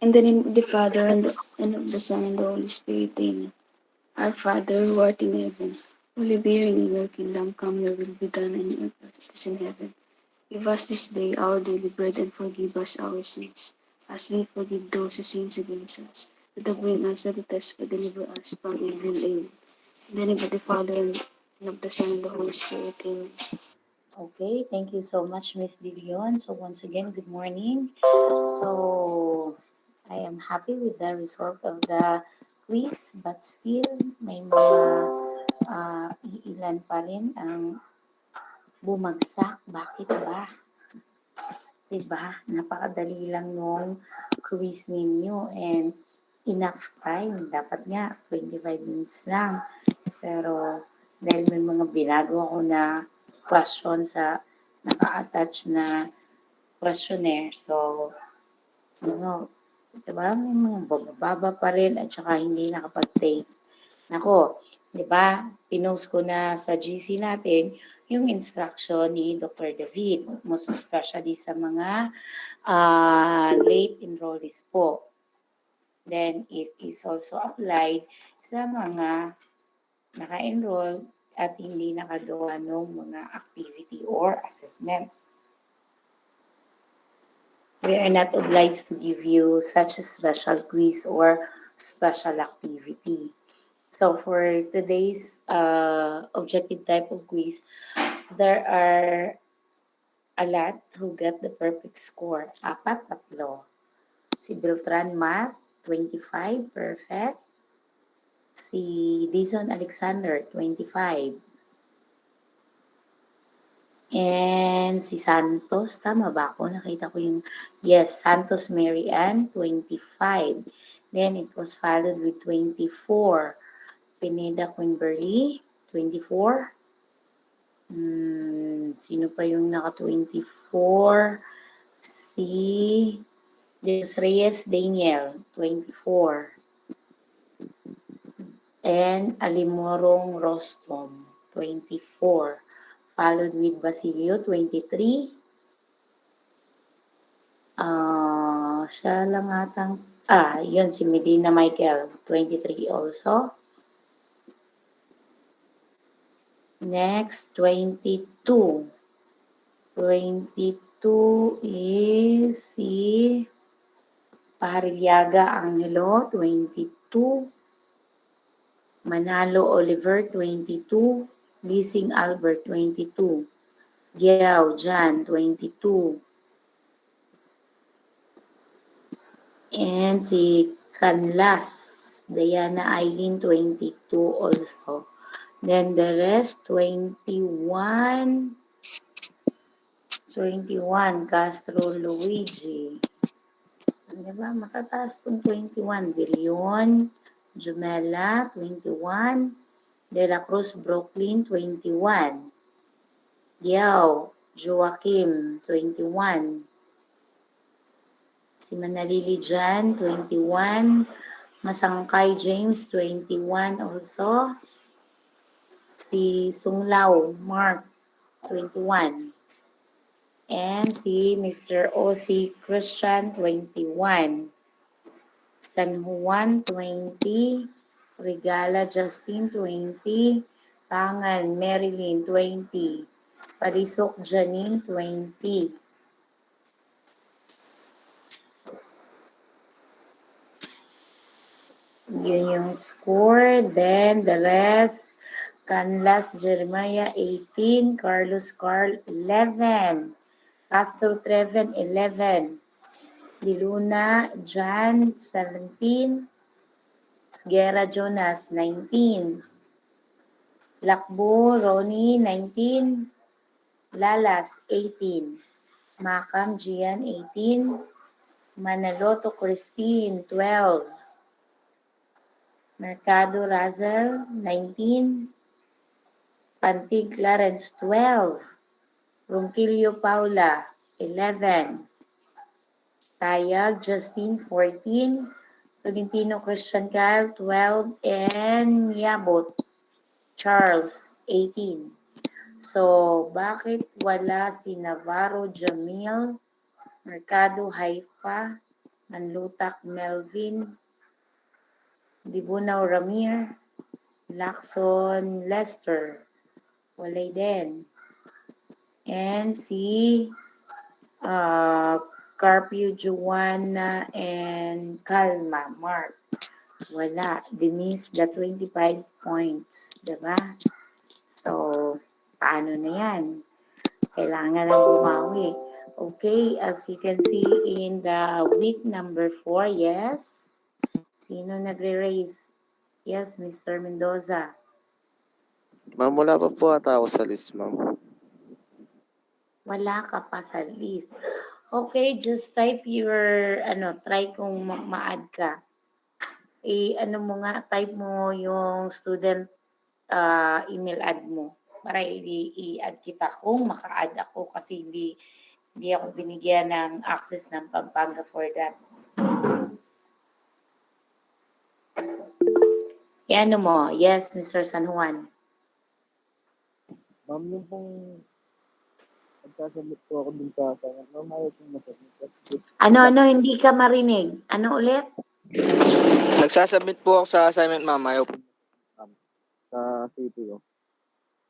In the name of the Father, and of the Son, and the Holy Spirit, amen. Our Father, who art in heaven, hallowed be your name, your kingdom come, your will be done on earth as it is in heaven. Give us this day our daily bread, and forgive us our sins, as we forgive those who sin against us. Do not bring us to the test, but deliver us from evil. Amen. In the name of the Father, and of the Son, and the Holy Spirit, amen. Okay, thank you so much, Miss Divion. So once again, good morning. So I am happy with the result of the quiz, but still may mga ilan pa rin ang bumagsak. Bakit ba? Diba? Napakadali lang nung quiz ninyo and enough time. Dapat nga 25 minutes lang. Pero dahil may mga binago ako na question sa naka-attach na questionnaire. So, ano, diba? May mga bababa pa rin at saka hindi nakapag-take. Nako, di ba? Pinost ko na sa GC natin yung instruction ni Dr. David, most especially sa mga late enrollees po. Then, it is also applied sa mga naka-enroll at hindi nakagawa ng mga activity or assessment. We are not obliged to give you such a special quiz or special activity. So for today's objective type of quiz, there are a lot who get the perfect score. Apat, tatlo. Si Beltran Math, 25, perfect. Si Dizon Alexander, 25. And si Santos, tama ba ako? Nakita ko yung, yes, Santos Mary Ann, 25. Then it was followed with 24. Pineda Quinberly, 24. Sino pa yung naka-24? Si Dios Reyes Daniel, 24. And Alimorong Rostom, 24. Followed with Basilio, 23. Siya lang atang, yun si Medina Michael, 23 also. Next, 22. 22 is si Parilyaga Angelo, 22. Manalo Oliver, 22. Gising Albert, 22. Giao Jan, 22. And si Canlas, Diana Eileen, 22 also. Then the rest, 21. 21, Castro Luigi. Diba? Makataas itong 21. Billion, Jumela, 21. De La Cruz, Brooklyn, 21. Yao, Joaquim, 21. Si Manalili Jan, 21. Masangkay James, 21 also. Si Sunglao, Mark, 21. And si Mr. O.C. Christian, 21. San Juan, 20. Regala Justin, 20. Pangan Marilyn, 20. Parisok Janine, 20. Yun yung score. Then the rest, Canlas Jeremiah, 18. Carlos Carl, 11. Castro Treven, 11. Diluna Jan, 17. Sguera Jonas, 19. Lakbo Ronnie, 19. Lalas, 18. Makam Gian, 18. Manaloto Christine, 12. Mercado Razel, 19. Pantig Clarence, 12. Ronquillo Paula, 11. Tayag Justine, 14. Tolentino Christian Kyle, 12. And Yabot Charles, 18. So, bakit wala si Navarro Jamil, Mercado Haifa, Manlutak Melvin, Dibunaw Ramir, Lacson Lester, walay din. And si Carpio Joanna and Calma Mark, wala. Denise, the 25 points, diba? So, paano na yan? Kailangan ng bumawi. Okay, as you can see in the week number 4, yes? Sino nagre-raise? Yes, Mr. Mendoza. Ma'am, wala pa po ata ako sa list, ma'am. Wala ka pa sa list. Okay, just type your, try kung ma-add ka. Ano mo nga, type mo yung student email ad mo para i-add kita kung maka-add ako kasi hindi ako binigyan ng access ng Pampanga for that. Ano mo? Yes, Mr. San Juan. Ma'am, yung pong nagsasubmit po ako dun sa assignment, ma'am, ayaw pong masubmit. Ano, hindi ka marinig? Ano ulit? Nagsasubmit po ako sa assignment, ma'am, ayaw po sa city ko.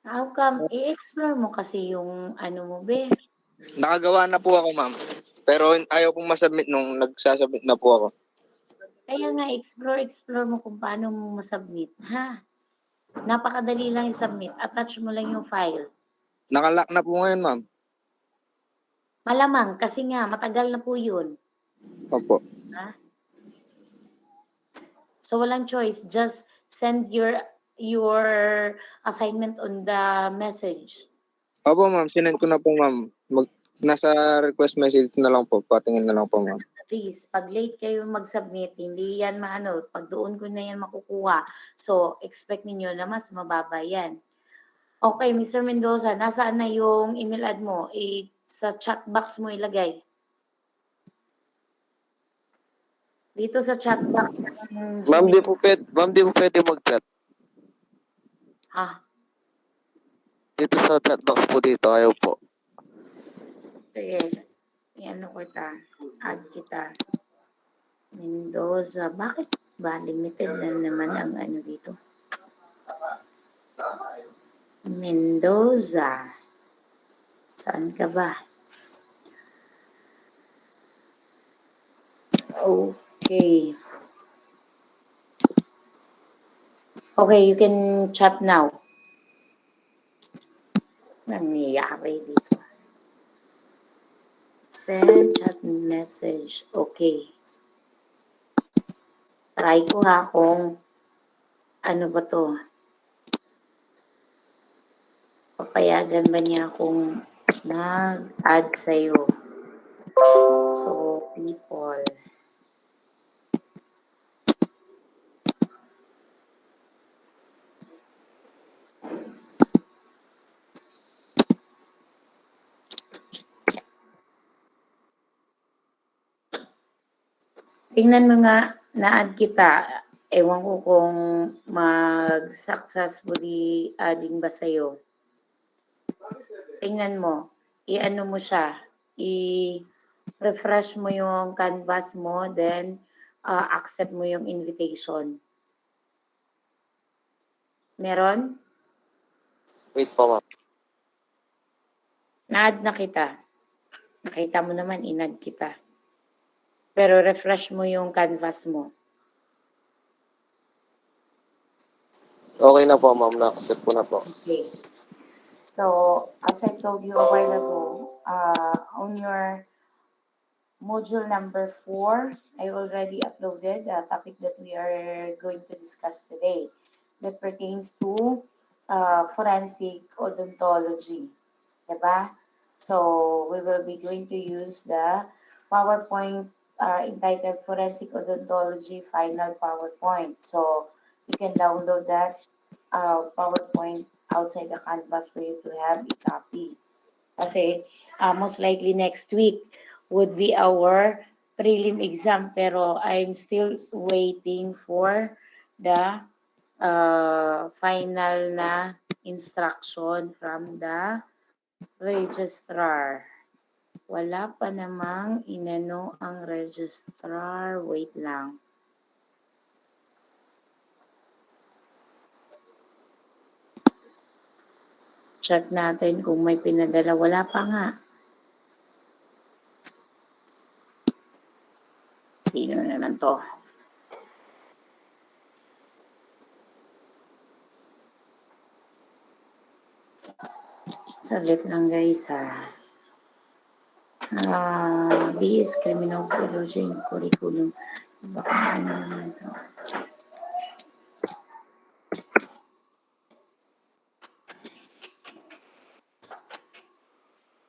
How come? I-explore mo kasi yung ano mo, be. Nakagawa na po ako, ma'am. Pero ayaw pong masubmit nung nagsasubmit na po ako. Kaya nga, explore mo kung paano mo masubmit. Ha? Napakadali lang i-submit. Attach mo lang yung file. Nakalock na po ngayon, ma'am. Malamang, kasi nga, matagal na po yun. Opo. Ha? So, walang choice. Just send your assignment on the message. Opo, ma'am. Sinend ko na po, ma'am. Nasa request message na lang po. Patingin na lang po, ma'am. Please, pag late kayo mag-submit, hindi yan maano, pag doon ko na yan makukuha. So, expect ninyo na mas mababa yan. Okay, Mr. Mendoza, nasaan na yung email ad mo? Sa chat box mo ilagay. Dito sa chat box. Ma'am, di po pwede mag-chat. Ha? Dito sa chat box po dito, ayaw po. Sige. Ano kita? Add kita. Mendoza. Bakit ba? Limited na naman ang ano dito. Mendoza. Saan ka ba? Okay. Okay, you can chat now. Nangyayari dito. Send chat message. Okay. Try ko ha kung ano ba to. Papayagan ba niya kung mag-add sa'yo? So, people. Tingnan mo nga, na-add kita. Ewan ko kung mag-successfully adding ba sa'yo. Tingnan mo. I-ano mo siya. I-refresh mo yung canvas mo, then accept mo yung invitation. Meron? Wait po, ma'am. Na-add na kita. Nakita mo naman, in-add kita. Pero refresh mo yung canvas mo. Okay na po, ma'am. Na-accept ko na po. Okay. So, as I told you a while ago, on your module number 4, I already uploaded the topic that we are going to discuss today that pertains to forensic odontology. Diba? So, we will be going to use the PowerPoint entitled Forensic Odontology Final PowerPoint. So, you can download that PowerPoint outside the canvas for you to have a copy. Kasi most likely next week would be our prelim exam, pero I'm still waiting for the final na instruction from the registrar. Wala pa namang inano ang registrar. Wait lang. Check natin kung may pinadala. Wala pa nga. Sino naman to? Saglit lang guys ha. BS Criminology and Curriculum. Baka ano naman to.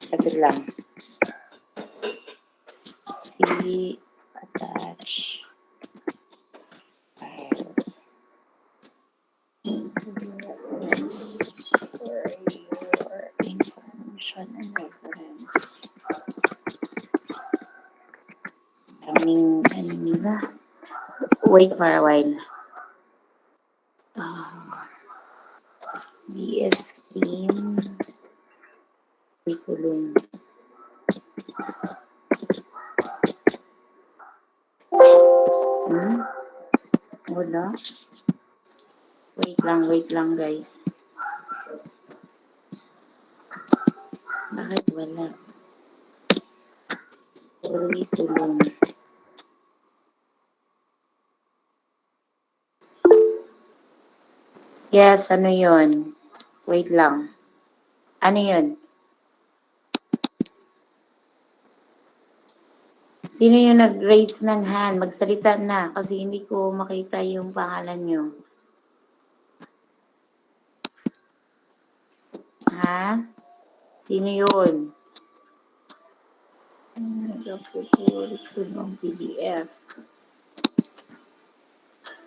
Saglit lang. See attach files for your information and reference. Daming ano nila. Wait for a while. BS Cream Curriculum. Wala. Wait lang guys. Bakit wala? Curriculum. Yes, ano yun? Wait lang. Ano yun? Sino yung nag-raise ng hand? Magsalita na kasi hindi ko makita yung pangalan nyo. Ha? Sino yun? Curriculum PDF.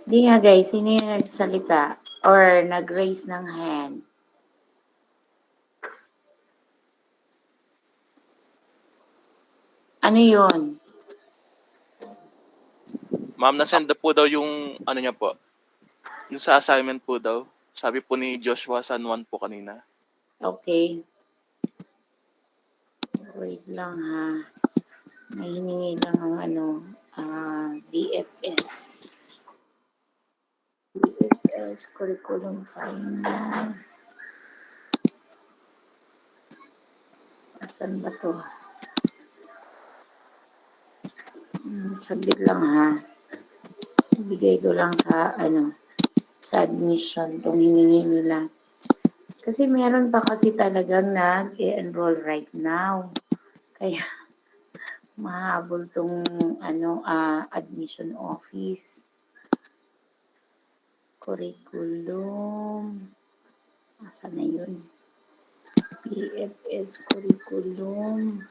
Hindi nga guys, sino yung nagsalita or nag-raise ng hand? Ano yun? Ma'am, nasend na po daw yung ano niya po. Yung sa assignment po daw. Sabi po ni Joshua San Juan po kanina. Okay. Wait lang ha. May hiningi lang ang ano, BFS. BFS Curriculum Final. Asan ba to? Saglit lang ha. Ibigay ko lang sa ano, sa admission itong hiningi nila. Kasi meron pa kasi talagang nag-enroll right now. Kaya mahabol tong ano, admission office. Curriculum. Asa na yun? PFS curriculum.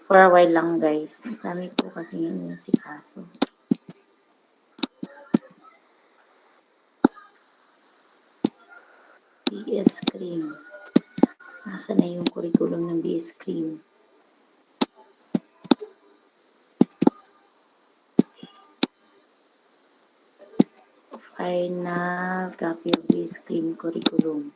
For a while lang guys. Dami ko kasi yun si kaso. BS Cream. Nasa na yung curriculum ng BS Cream? Final copy of BS Cream curriculum.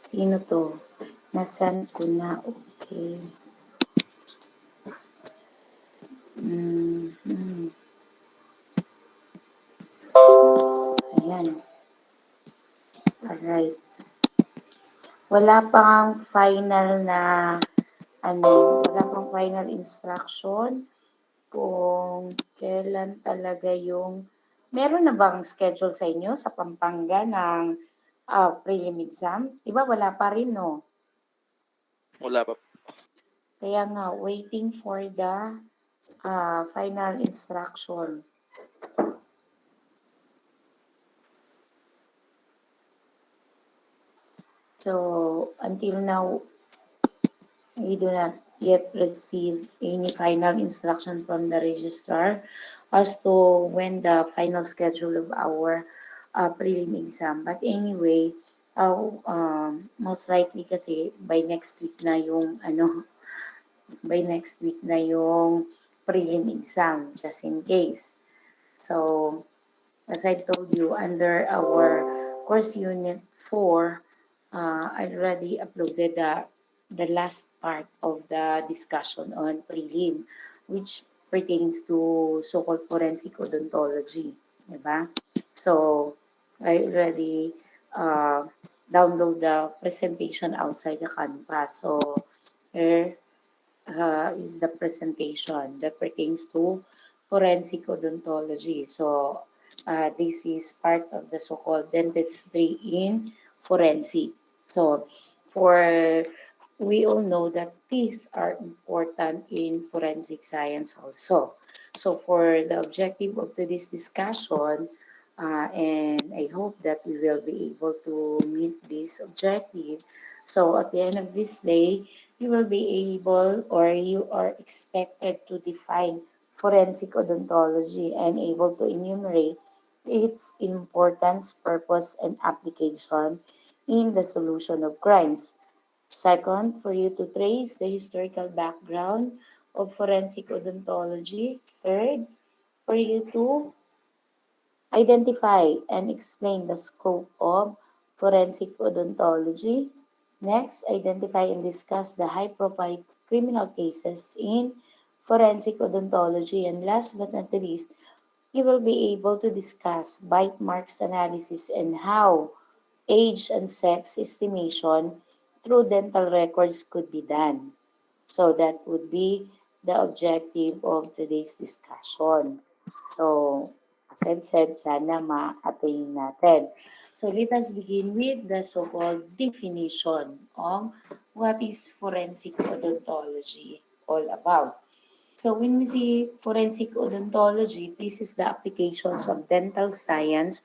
Sino to? Nasaan ko na? Okay. Ayan. Alright. Wala pang final na wala pang final instruction kung kailan talaga yung meron na bang schedule sa inyo sa Pampanga ng prelim exam? Diba wala pa rin, no? Wala pa. Kaya nga, waiting for the final instruction. So, until now, we do not yet receive any final instruction from the registrar as to when the final schedule of our prelim exam. But anyway, most likely kasi by next week na yung prelim exam, just in case. So, as I told you, under our course unit 4, I already uploaded the last part of the discussion on prelim, which pertains to so-called forensic odontology. Diba? So, I already uh, download the presentation outside the Canvas. So, here is the presentation that pertains to forensic odontology. So, this is part of the so-called dentistry in forensic. So, for we all know that teeth are important in forensic science also. So, for the objective of today's discussion, and I hope that we will be able to meet this objective. So, at the end of this day, you will be able or you are expected to define forensic odontology and able to enumerate its importance, purpose, and application in the solution of crimes. Second, for you to trace the historical background of forensic odontology. Third, for you to identify and explain the scope of forensic odontology. Next, identify and discuss the high-profile criminal cases in forensic odontology. And last but not the least, you will be able to discuss bite marks analysis and how age and sex estimation through dental records could be done. So that would be the objective of today's discussion. So, as I've said, sana ma-attain natin. So, let us begin with the so-called definition of what is forensic odontology all about. So, when we see forensic odontology, this is the applications of dental science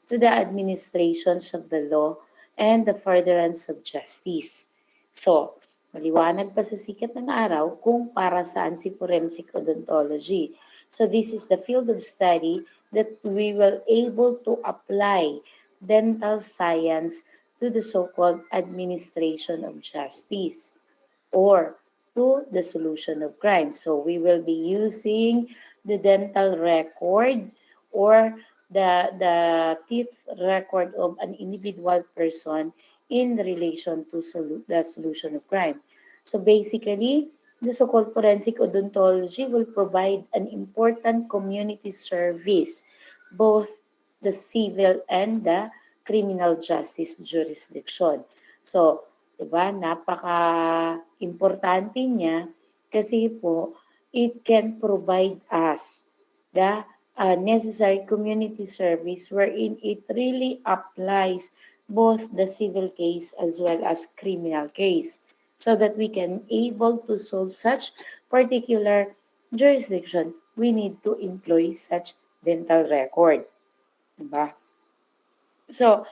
to the administrations of the law and the furtherance of justice. So, maliwanag pa sa sikat ng araw kung para saan si forensic odontology. So, this is the field of study that we will able to apply dental science to the so-called administration of justice or to the solution of crime. So we will be using the dental record or the teeth record of an individual person in relation to the solution of crime. So basically, the so-called forensic odontology will provide an important community service, both the civil and the criminal justice jurisdiction. So, 'di ba, napaka-importante niya kasi po it can provide us the necessary community service wherein it really applies both the civil case as well as criminal case so that we can able to solve such particular jurisdiction, we need to employ such dental record. Diba? So,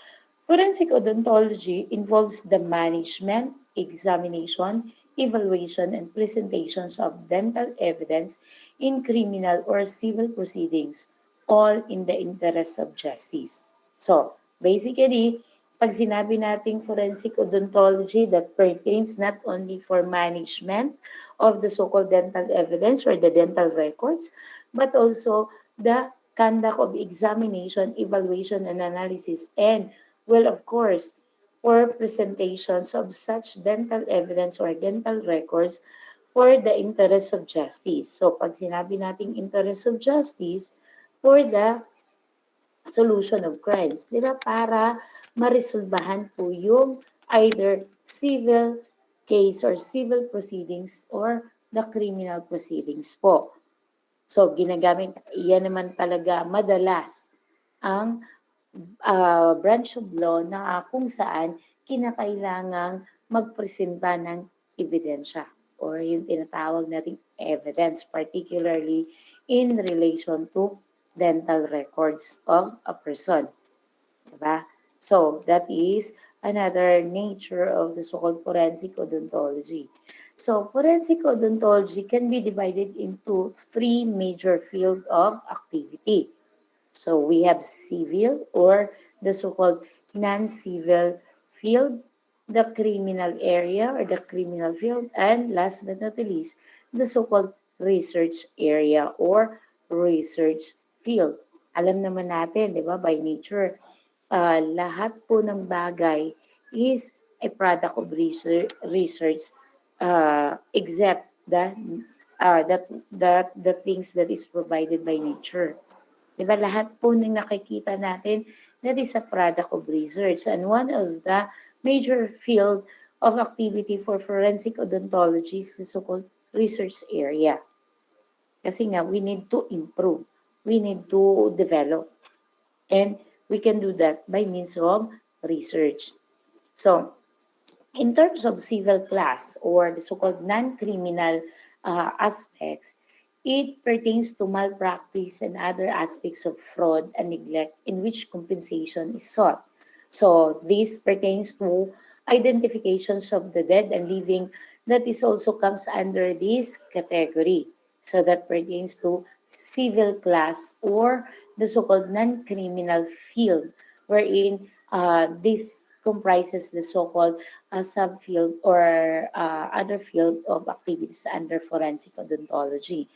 forensic odontology involves the management, examination, evaluation, and presentations of dental evidence in criminal or civil proceedings, all in the interest of justice. So, basically, pag sinabi nating forensic odontology, that pertains not only for management of the so-called dental evidence or the dental records, but also the conduct of examination, evaluation, and analysis, and well, of course, for presentations of such dental evidence or dental records for the interest of justice. So, pag sinabi nating interest of justice, for the solution of crimes. Di ba? Para maresolbahan po yung either civil case or civil proceedings or the criminal proceedings po. So, ginagamit, yan naman talaga madalas ang branch of law na kung saan kinakailangang magpresenta ng ebidensya or yung tinatawag nating evidence, particularly in relation to dental records of a person. Diba? So, that is another nature of the so-called forensic odontology. So, forensic odontology can be divided into three major fields of activity. So we have civil or the so-called non-civil field, the criminal area or the criminal field, and last but not the least, the so-called research area or research field. Alam naman natin, di ba, by nature, lahat po ng bagay is a product of research, except that the things that is provided by nature. Di ba, lahat po ng nakikita natin, that is a product of research. And one of the major field of activity for forensic odontology is the so-called research area. Kasi nga, we need to improve. We need to develop. And we can do that by means of research. So, in terms of civil class or the so-called non-criminal aspects, it pertains to malpractice and other aspects of fraud and neglect in which compensation is sought. So this pertains to identifications of the dead and living that is also comes under this category. So that pertains to civil class or the so-called non-criminal field wherein this comprises the so-called subfield or other field of activities under forensic odontology.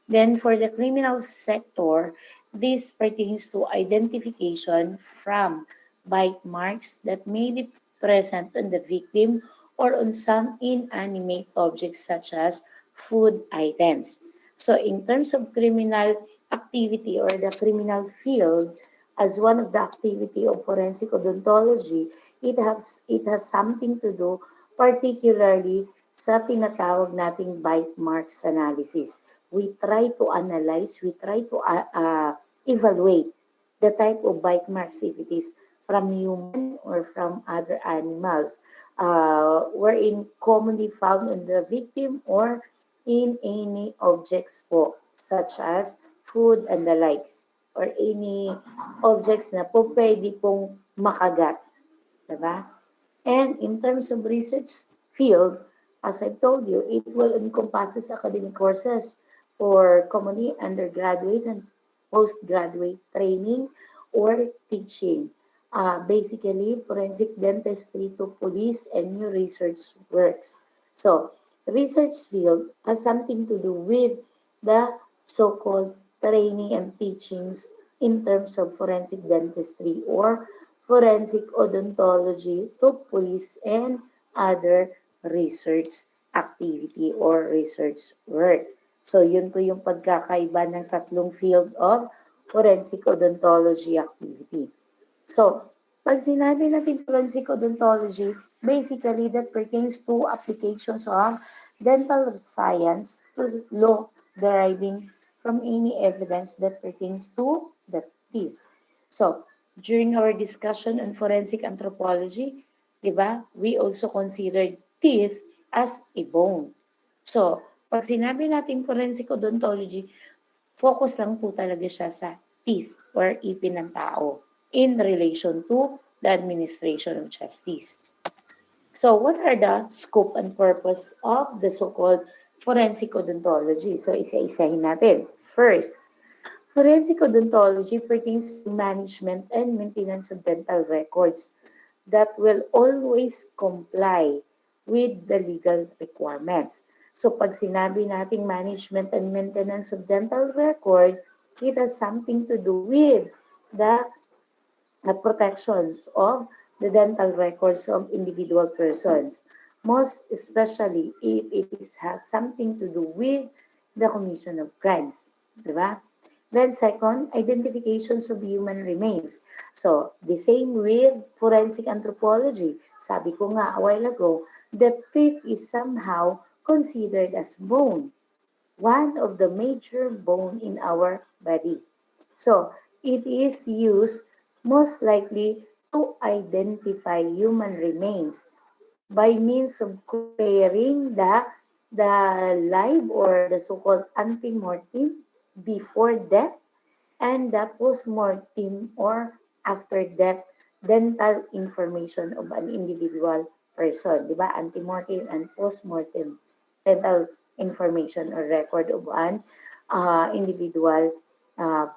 Then for the criminal sector, this pertains to identification from bite marks that may be present on the victim or on some inanimate objects such as food items. So in terms of criminal activity or the criminal field, as one of the activity of forensic odontology, it has something to do particularly sa tinatawag nating bite marks analysis. We try to analyze, we try to evaluate the type of bite marks if it is from human or from other animals, wherein commonly found in the victim or in any objects po, such as food and the likes, or any objects na po pwede pong makagat. Diba? And in terms of research field, as I told you, it will encompasses academic courses for commonly undergraduate and postgraduate training or teaching. Basically, forensic dentistry to police and new research works. So, research field has something to do with the so-called training and teachings in terms of forensic dentistry or forensic odontology to police and other research activity or research work. So, yun po yung pagkakaiba ng tatlong field of forensic odontology activity. So, pag sinabi natin forensic odontology, basically that pertains to applications of dental science to law deriving from any evidence that pertains to the teeth. So, during our discussion on forensic anthropology, di ba, we also considered teeth as a bone. So, pag sinabi natin forensic odontology, focus lang po talaga siya sa teeth or ipin ng tao in relation to the administration of justice. So what are the scope and purpose of the so-called forensic odontology? So isa-isahin natin. First, forensic odontology pertains to management and maintenance of dental records that will always comply with the legal requirements. So pag sinabi nating management and maintenance of dental record, it has something to do with the protections of the dental records of individual persons, most especially if has something to do with the commission of crimes. Diba? Then second, identifications of human remains. So, the same with forensic anthropology. Sabi ko nga a while ago, the teeth is somehow considered as bone, one of the major bone in our body. So, it is used most likely to identify human remains by means of comparing the live or the so-called ante-mortem before death and the post-mortem or after death dental information of an individual person. Di ba? Ante-mortem and post-mortem dental information or record of an individual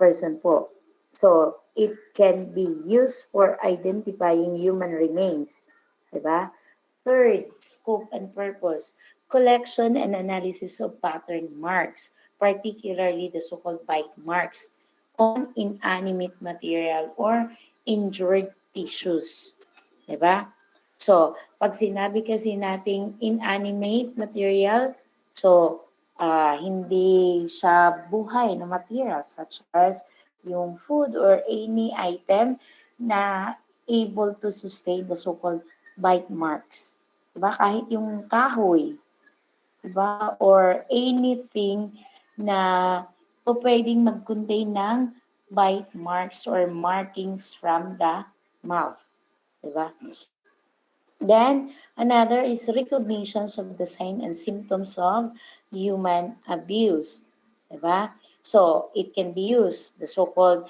person po. So, it can be used for identifying human remains. Diba? Third, scope and purpose. collection and analysis of pattern marks, particularly the so-called bite marks on inanimate material or injured tissues. Diba? So, pag sinabi kasi nating inanimate material, so hindi siya buhay na material such as yung food or any item na able to sustain the so-called bite marks. Diba? Kahit yung kahoy, diba? Or anything na po pwedeng mag-contain ng bite marks or markings from the mouth. Diba? Then, another is recognitions of the sign and symptoms of human abuse. Diba? So, it can be used, the so-called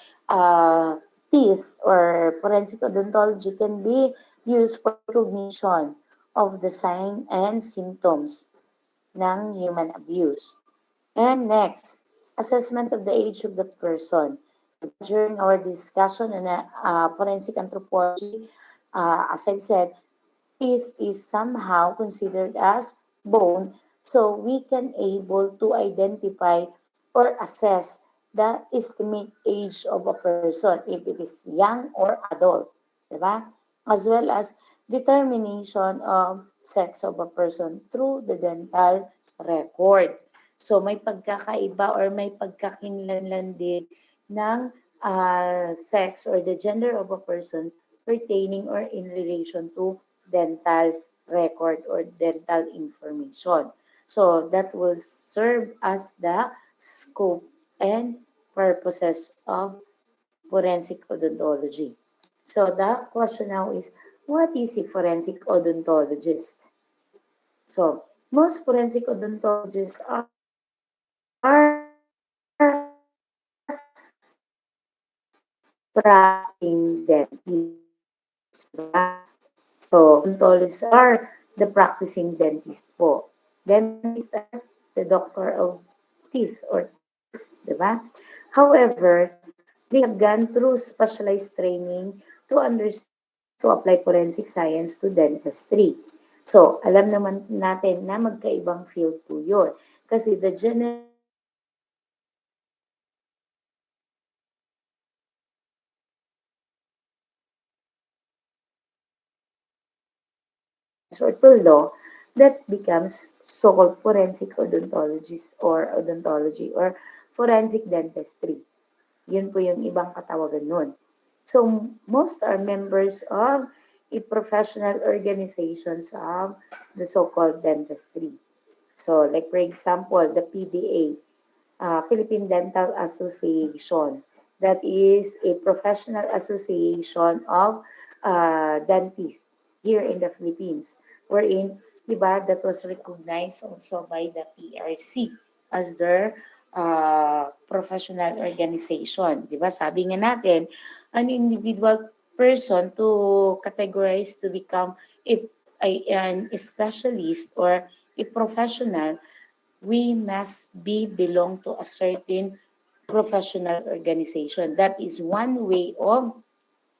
teeth or forensic odontology can be used for recognition of the sign and symptoms ng human abuse. And next, assessment of the age of the person. During our discussion on forensic anthropology, as I've said, teeth is somehow considered as bone, so we can able to identify or assess the estimate age of a person, if it is young or adult, diba? As well as determination of sex of a person through the dental record. So may pagkakaiba or may pagkakinlanlan din ng sex or the gender of a person pertaining or in relation to dental record or dental information. So that will serve as the scope and purposes of forensic odontology. So the question now is, what is a forensic odontologist? So most forensic odontologists are practicing dentists. So, odontologists are the practicing dentist po. Dentist are the doctor of teeth or diba? However, they have gone through specialized training to understand to apply forensic science to dentistry. So, alam naman natin na magkaibang field po yun. Kasi the general or to law, that becomes so-called forensic odontologist or odontology or forensic dentistry. Yun po yung ibang katawagan nun. So, most are members of a professional organizations of the so-called dentistry. So, like for example, the PDA, Philippine Dental Association. That is a professional association of dentists here in the Philippines, wherein, diba, that was recognized also by the PRC as their professional organization. Diba, sabi nga natin, an individual person to categorize to become an specialist or a professional, we must be belong to a certain professional organization. That is one way of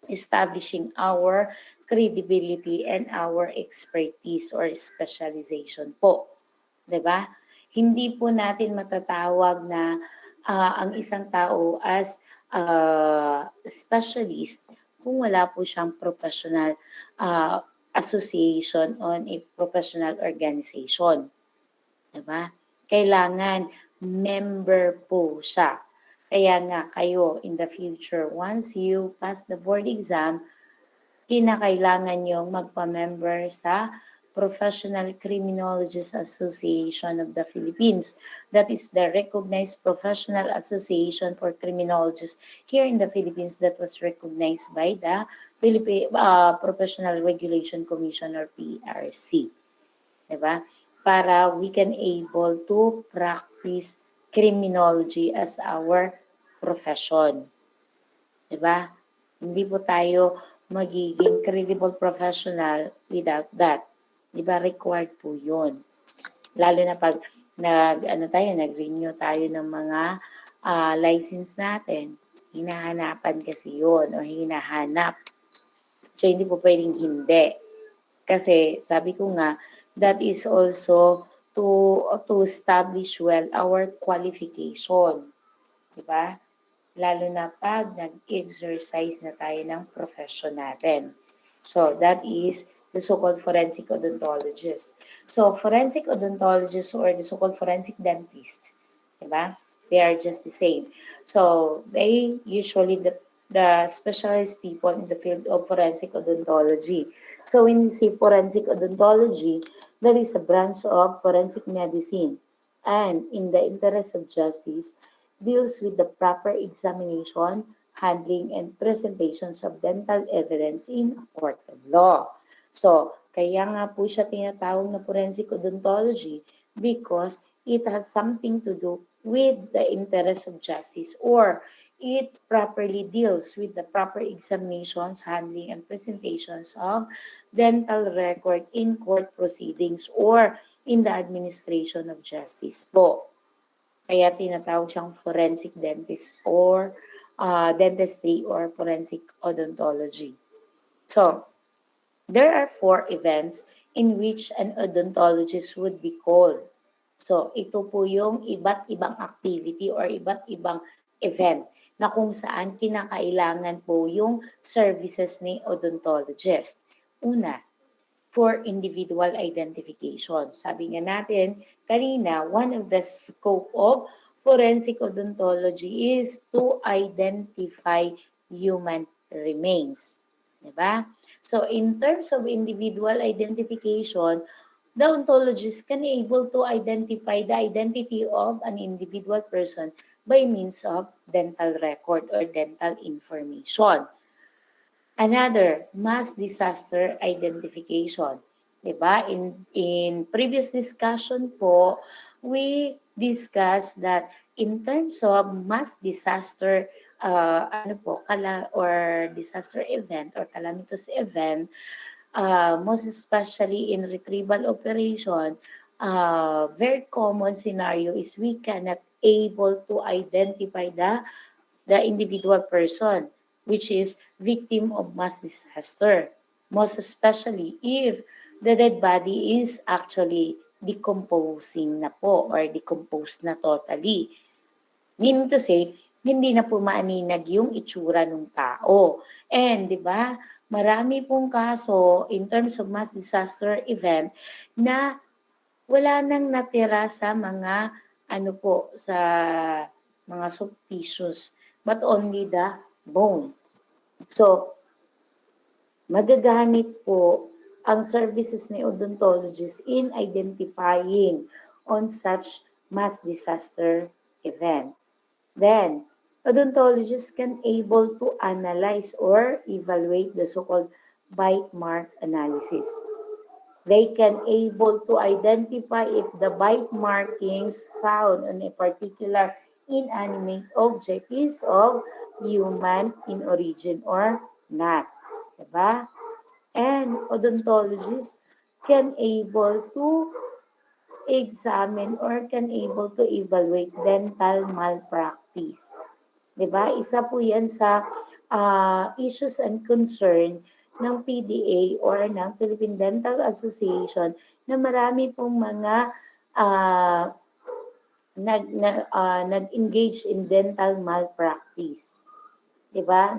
establishing our credibility and our expertise or specialization po. 'Di ba? Hindi po natin matatawag na ang isang tao as specialist kung wala po siyang professional association on a professional organization. 'Di ba? Kailangan member po siya. Kaya nga kayo in the future, once you pass the board exam, kinakailangan niyong magpa-member sa Professional Criminologists Association of the Philippines. That is the recognized professional association for criminologists here in the Philippines that was recognized by the Professional Regulation Commission or PRC. Diba? Para we can able to practice criminology as our profession. Diba? Hindi po tayo magiging credible professional without that. Diba? Required po yun. Lalo na pag nag-renew tayo ng mga license natin, hinahanapan kasi yun o hinahanap. So, hindi po pwedeng hindi. Kasi sabi ko nga, that is also to establish well our qualification, di ba? Lalo na pag nag-exercise na tayo ng profession natin. So, that is the so-called forensic odontologist. So, forensic odontologist or the so-called forensic dentist, diba? They are just the same. So, they usually the specialized people in the field of forensic odontology. So, when you say forensic odontology, there is a branch of forensic medicine. And in the interest of justice, deals with the proper examination, handling, and presentations of dental evidence in a court of law. So, kaya nga po siya tinatawag na forensic odontology because it has something to do with the interest of justice, or it properly deals with the proper examinations, handling, and presentations of dental record in court proceedings or in the administration of justice po. Kaya tinatawag siyang forensic dentist or dentistry or forensic odontology. So, there are 4 events in which an odontologist would be called. So, ito po yung iba't ibang activity or iba't ibang event na kung saan kinakailangan po yung services ni odontologist. Una, for individual identification. Sabi nga natin kanina, one of the scope of forensic odontology is to identify human remains. Diba? So in terms of individual identification, the ontologist can be able to identify the identity of an individual person by means of dental record or dental information. Another, mass disaster identification. Diba? In previous discussion po, we discussed that in terms of mass disaster or disaster event or calamitous event, most especially in retrieval operation, very common scenario is we cannot able to identify the individual person, which is victim of mass disaster. Most especially if the dead body is actually decomposing na po or decomposed na totally. Meaning to say, hindi na po maaninag yung itsura ng tao. And, di ba, marami pong kaso in terms of mass disaster event na wala nang natira sa mga sa mga soft tissues, but only the bone. So, magagamit po ang services ni odontologist in identifying on such mass disaster event. Then, odontologists can able to analyze or evaluate the so-called bite mark analysis. They can able to identify if the bite markings found on a particular inanimate object is of human in origin or not. Diba? And odontologists can able to examine or can able to evaluate dental malpractice. Diba? Isa po yan sa issues and concern ng PDA or ng Philippine Dental Association na marami pong mga nag-engage in dental malpractice. Diba?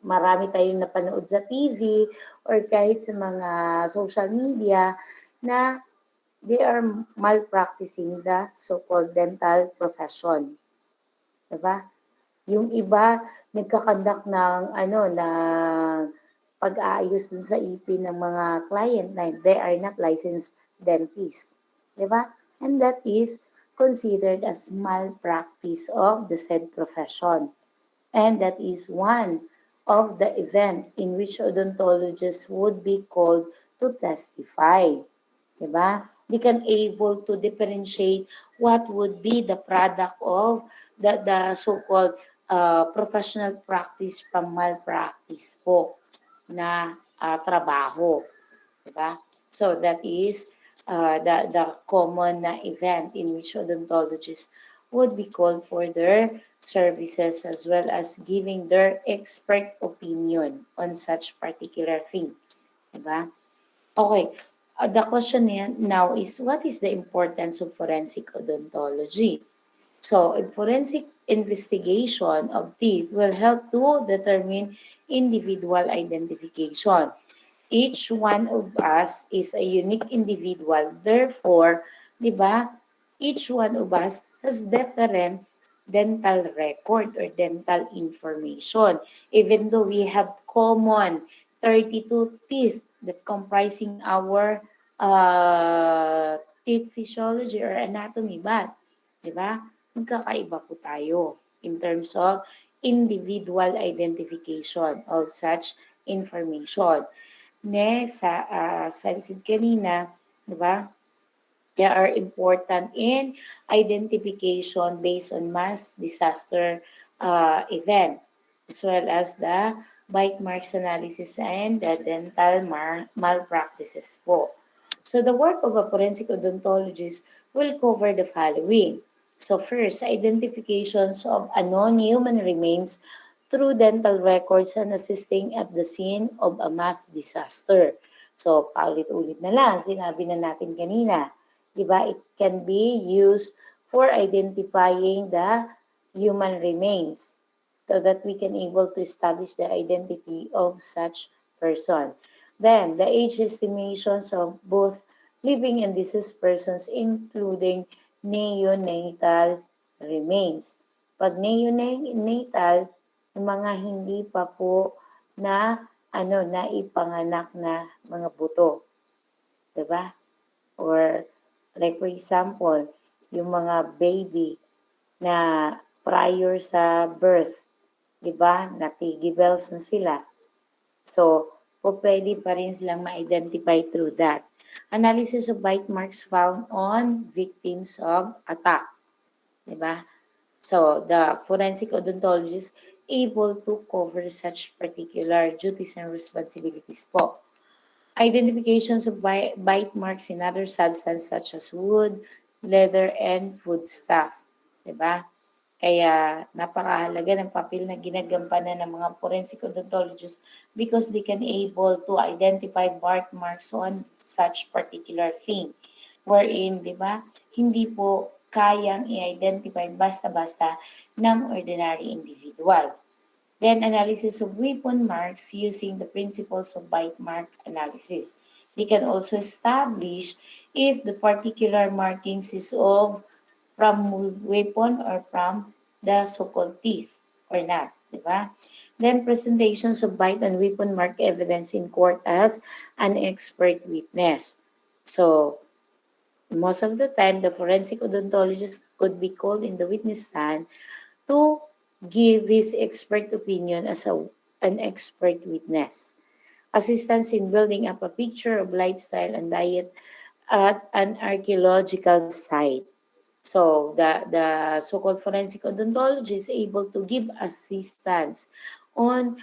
Marami tayong napanood sa TV or kahit sa mga social media na they are malpracticing the so-called dental profession. Diba? Yung iba nagkakandak ng pag-aayos dun sa ipin ng mga client na they are not licensed dentist. Diba? And that is considered as malpractice of the said profession. And that is one of the event in which odontologists would be called to testify. Diba? They can able to differentiate what would be the product of the so-called professional practice from malpractice po na trabaho. Diba? So that is the common na event in which odontologists would be called for their services as well as giving their expert opinion on such particular thing. Diba? Okay. The question now is, what is the importance of forensic odontology? So, a forensic investigation of teeth will help to determine individual identification. Each one of us is a unique individual. Therefore, di ba, each one of us has different dental record or dental information. Even though we have common 32 teeth that comprising our teeth physiology or anatomy, but, di ba, magkakaiba po tayo in terms of individual identification of such information. Next, sabi kanina, di ba, they are important in identification based on mass disaster event, as well as the bite marks analysis and the dental malpractices po. So the work of a forensic odontologist will cover the following. So first, identifications of unknown human remains through dental records and assisting at the scene of a mass disaster. So paulit-ulit na lang, sinabi na natin kanina, di ba? It can be used for identifying the human remains so that we can able to establish the identity of such person. Then, the age estimations of both living and deceased persons including neonatal remains. Pag neonatal, yung mga hindi pa po na naipanganak na mga buto, 'di ba? Or like for example, yung mga baby na prior sa birth, 'di ba? Natigibels na sila. So, pwede pa rin silang ma-identify through that. Analysis of bite marks found on victims of attack, 'di ba? So, the forensic odontologist able to cover such particular duties and responsibilities po. Identifications of bite marks in other substances such as wood, leather, and foodstuff. Diba? Kaya napakahalaga ng papel na ginagampanan ng mga forensic odontologists because they can able to identify bite marks on such particular thing. Wherein, di ba, hindi po kayang i-identify basta-basta ng ordinary individual. Then analysis of weapon marks using the principles of bite mark analysis. They can also establish if the particular markings is of from weapon or from the so-called teeth or not, di ba? Then presentations of bite and weapon mark evidence in court as an expert witness. So most of the time, the forensic odontologist could be called in the witness stand to give his expert opinion as an expert witness. Assistance in building up a picture of lifestyle and diet at an archaeological site. So the so-called forensic odontologist is able to give assistance on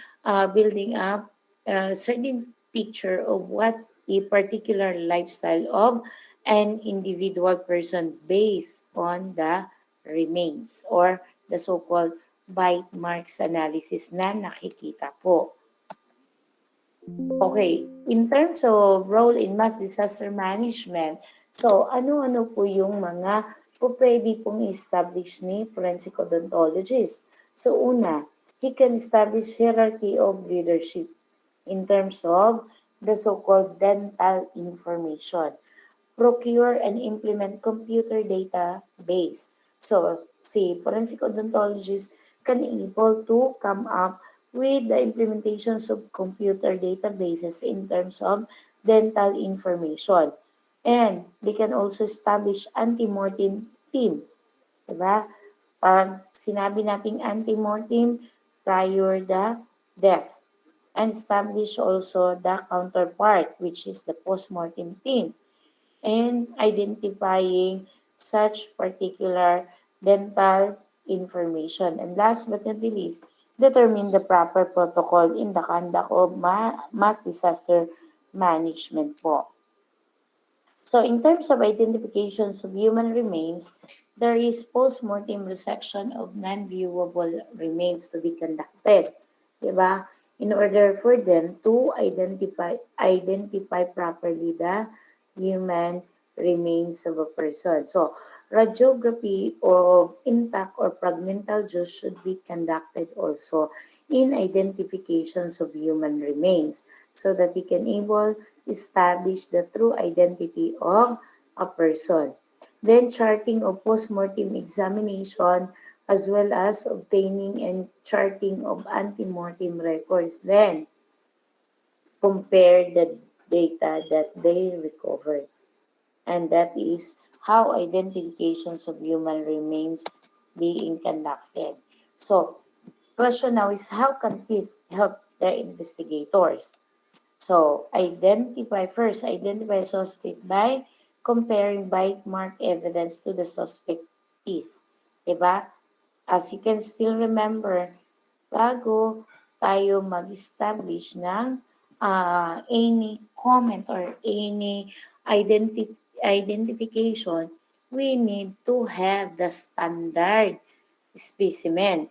building up a certain picture of what a particular lifestyle of an individual person based on the remains or the so-called bite marks analysis na nakikita po. Okay, in terms of role in mass disaster management, so ano-ano po yung mga pwede pong establish ni forensic odontologist? So una, he can establish hierarchy of leadership in terms of the so-called dental information. Procure and implement computer database. So, si forensic odontologist can able to come up with the implementations of computer databases in terms of dental information. And they can also establish anti-mortem team. Diba? Pag sinabi nating anti-mortem, prior the death. And establish also the counterpart, which is the post-mortem team and identifying such particular dental information. And last but not least, determine the proper protocol in the conduct of mass disaster management po. So in terms of identifications of human remains, there is post-mortem resection of non-viewable remains to be conducted. Diba? In order for them to identify properly the human remains of a person. So, radiography of intact or fragmental juice should be conducted also in identifications of human remains so that we can able establish the true identity of a person. Then charting of postmortem examination as well as obtaining and charting of antemortem records. Then compare the data that they recovered. And that is how identifications of human remains being conducted. So, question now is how can teeth help the investigators? So, identify suspect by comparing bite mark evidence to the suspect teeth. Diba? As you can still remember, bago tayo mag-establish ng any comment or any identification, we need to have the standard specimen,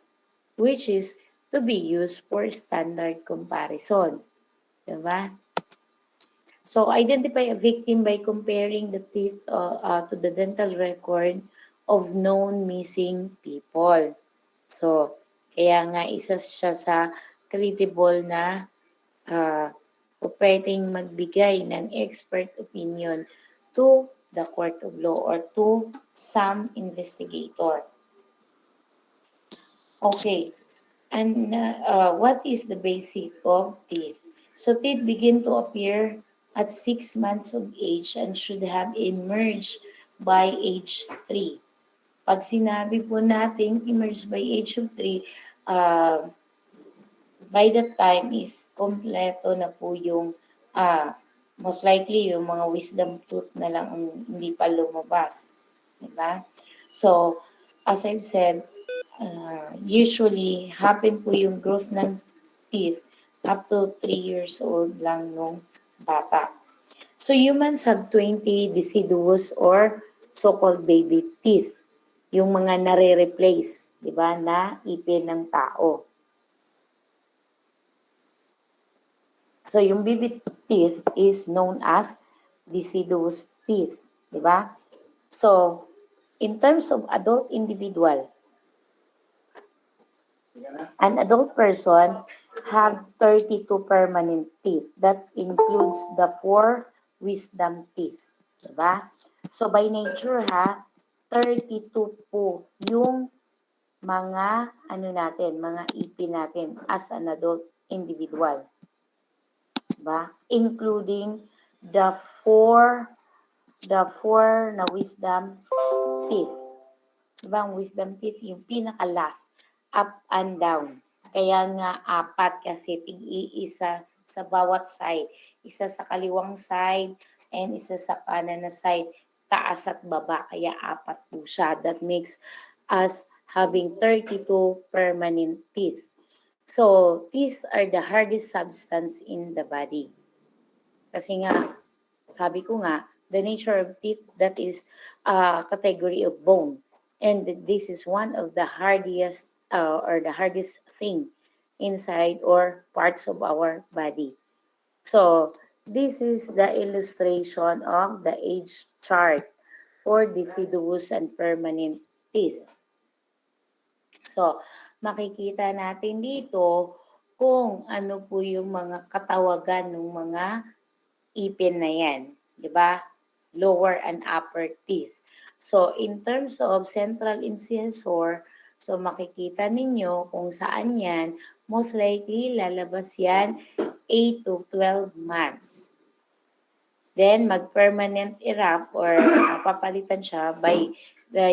which is to be used for standard comparison. Diba? So, identify a victim by comparing the teeth to the dental record of known missing people. So, kaya nga isa siya sa credible na uh, pwedeng magbigay ng expert opinion to the court of law or to some investigator. Okay, and what is the basic of teeth? So teeth begin to appear at 6 months of age and should have emerged by age 3. Pag sinabi po natin emerged by age of 3, by that time is kompleto na po yung most likely yung mga wisdom tooth na lang ang hindi pa lumabas. Diba? So, as I've said, usually happen po yung growth ng teeth up to 3 years old lang nung bata. So, humans have 20 deciduous or so-called baby teeth. Yung mga nare-replace, di ba, na ipin ng tao. So, yung baby teeth is known as deciduous teeth, di ba? So, in terms of adult individual, an adult person have 32 permanent teeth. That includes the 4 wisdom teeth, di ba? So, by nature, 32 po yung mga mga ipin natin as an adult individual. Diba? Including the four na wisdom teeth. Diba? Ang wisdom teeth, yung pinaka-last, up and down. Kaya nga 4 kasi tig-iisa sa bawat side. Isa sa kaliwang side and isa sa kanan na side. Taas at baba. Kaya 4 po siya. That makes us having 32 permanent teeth. So, teeth are the hardest substance in the body. Kasi nga, sabi ko nga, the nature of teeth, that is a category of bone. And this is one of the hardest or the hardest thing inside or parts of our body. So, this is the illustration of the age chart for deciduous and permanent teeth. So, makikita natin dito kung ano po yung mga katawagan ng mga ipin na yan. Diba? Lower and upper teeth. So, in terms of central incisor, so makikita ninyo kung saan yan, most likely lalabas yan 8 to 12 months. Then, mag-permanent erupt or papalitan siya by the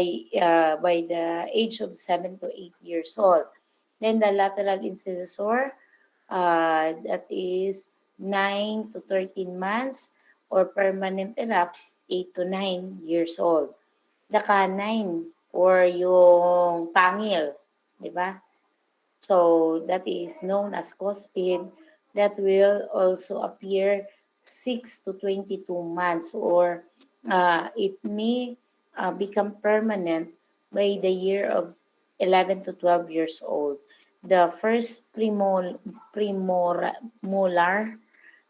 age of 7 to 8 years old. Then, the lateral incisor, that is 9 to 13 months or permanent erupt 8 to 9 years old. The canine or yung pangil, di ba? So, that is known as cuspid that will also appear 6 to 22 months or it may become permanent by the year of 11 to 12 years old. The first premolar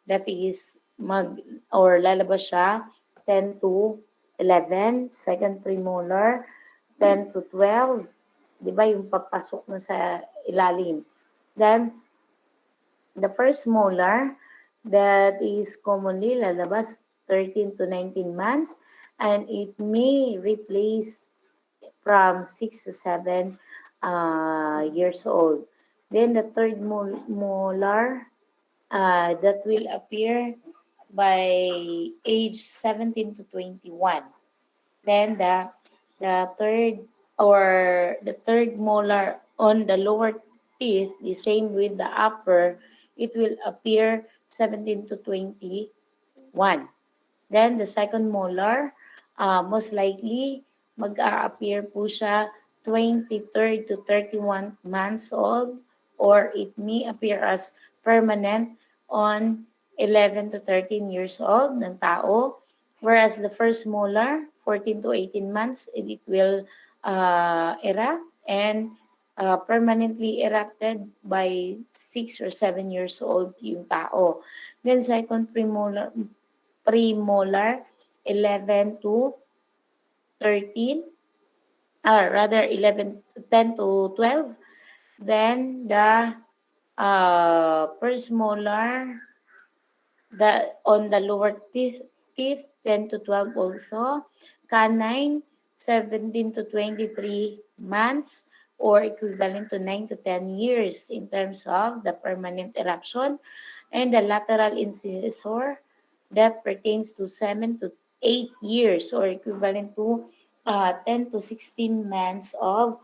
that is lalabas siya 10 to 11. Second premolar, 10 to 12. Di ba yung papasok na sa ilalim. Then, the first molar that is commonly lalabas 13 to 19 months and it may replace from 6 to 7 years old. Then the third molar that will appear by age 17 to 21. Then the third molar on the lower teeth, the same with the upper, it will appear 17 to 21. Then the second molar, most likely mag-a-appear po siya 23rd to 31 months old or it may appear as permanent on 11 to 13 years old ng tao. Whereas the first molar, 14 to 18 months, it will erupt and permanently erupted by 6 or 7 years old yung tao. Then second premolar 11 to 13, rather 10 to 12. Then the first molar on the lower teeth 10 to 12 also. Canine 17 to 23 months or equivalent to 9 to 10 years in terms of the permanent eruption. And the lateral incisor that pertains to 7 to 8 years or equivalent to 10 to 16 months of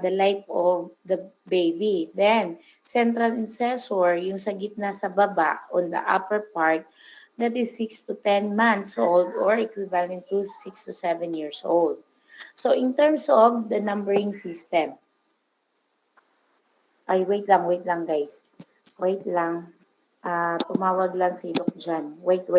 the life of the baby. Then, central incisor, yung sa gitna sa baba, on the upper part, that is 6 to 10 months old or equivalent to 6 to 7 years old. So, in terms of the numbering system, ay, wait lang guys. Wait lang. Tumawag lang si Doc dyan. Wait.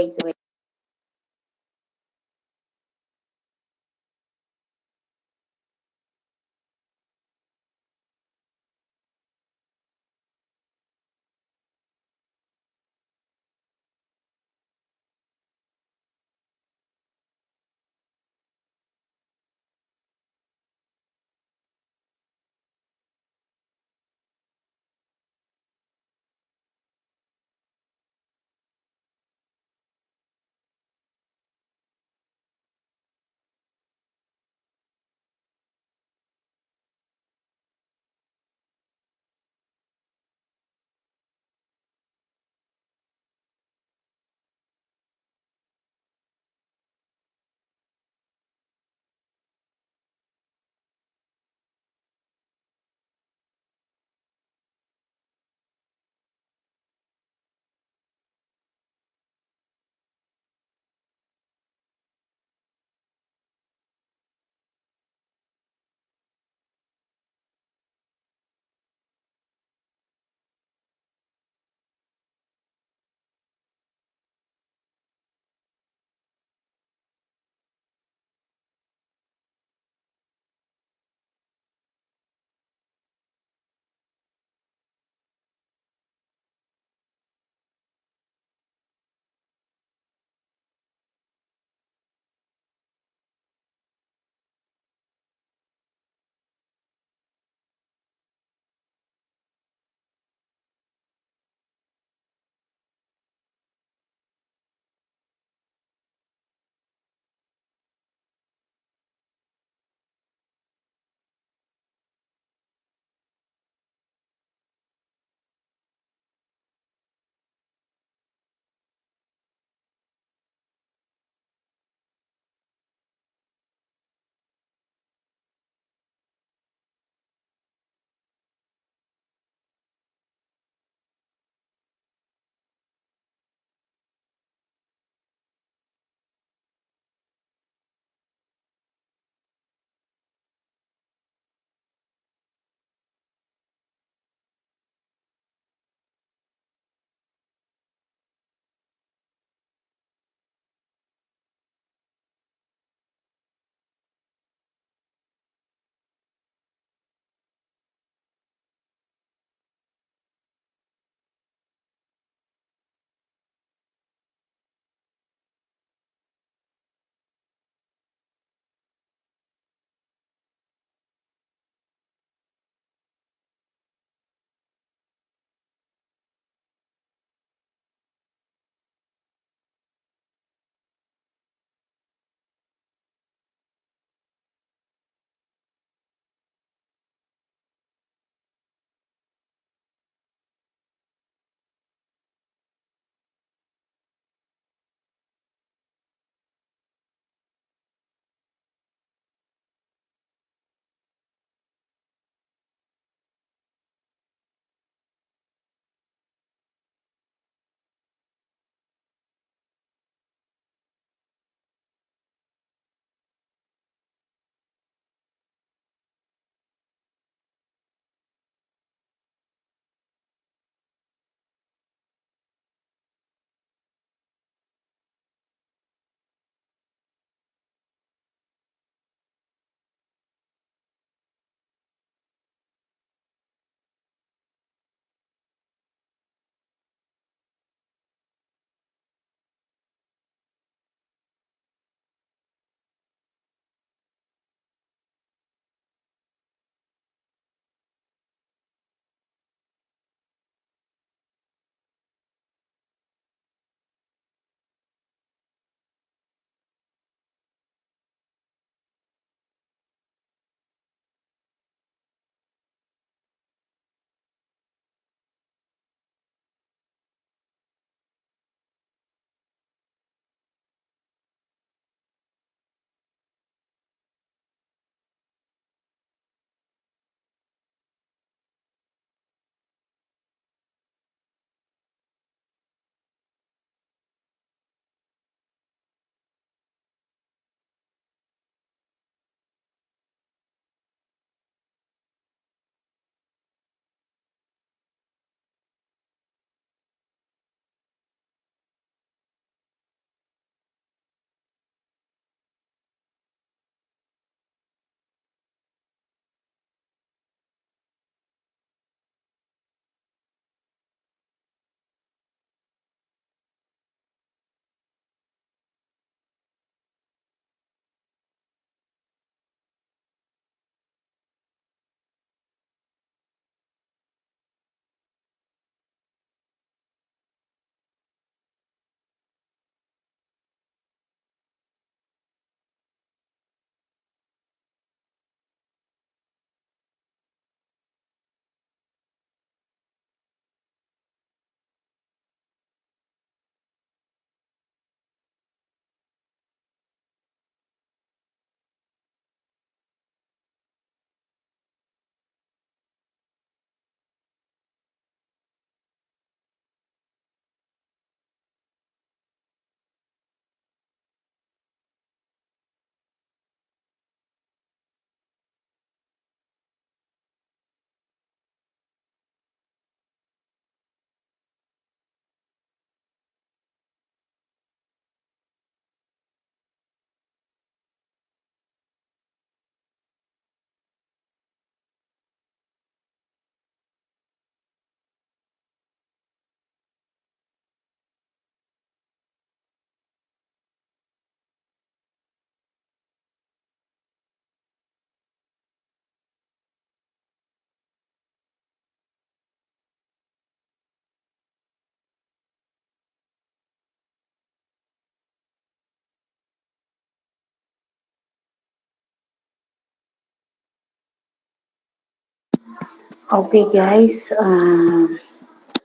Okay, guys.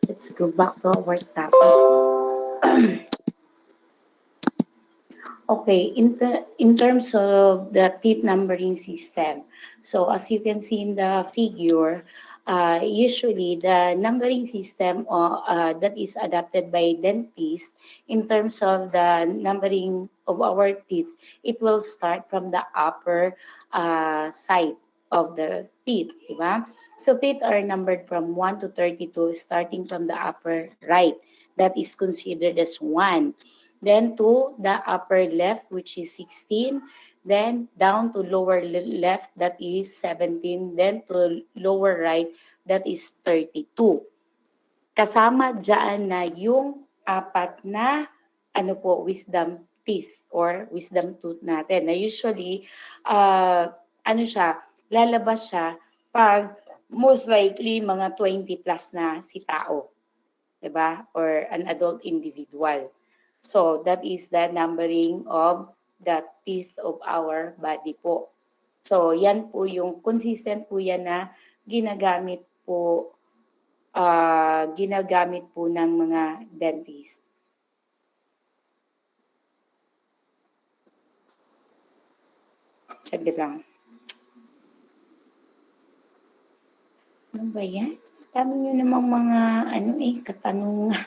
Let's go back to our topic. Okay, in terms of the teeth numbering system, so as you can see in the figure, usually the numbering system that is adopted by dentists in terms of the numbering of our teeth, it will start from the upper side of the teeth, diba? So teeth are numbered from 1 to 32, starting from the upper right. That is considered as 1, then to the upper left, which is 16, then down to lower left, that is 17, then to lower right, that is 32. Kasama dyan na yung apat na wisdom teeth or wisdom tooth natin na usually lalabas siya pag most likely mga 20 plus na si tao, 'di ba? Or an adult individual. So that is the numbering of the teeth of our body po. So yan po yung consistent po yan na ginagamit po ng mga dentist. Saglit lang. Ano ba yan? Dami nyo namang mga katanungan.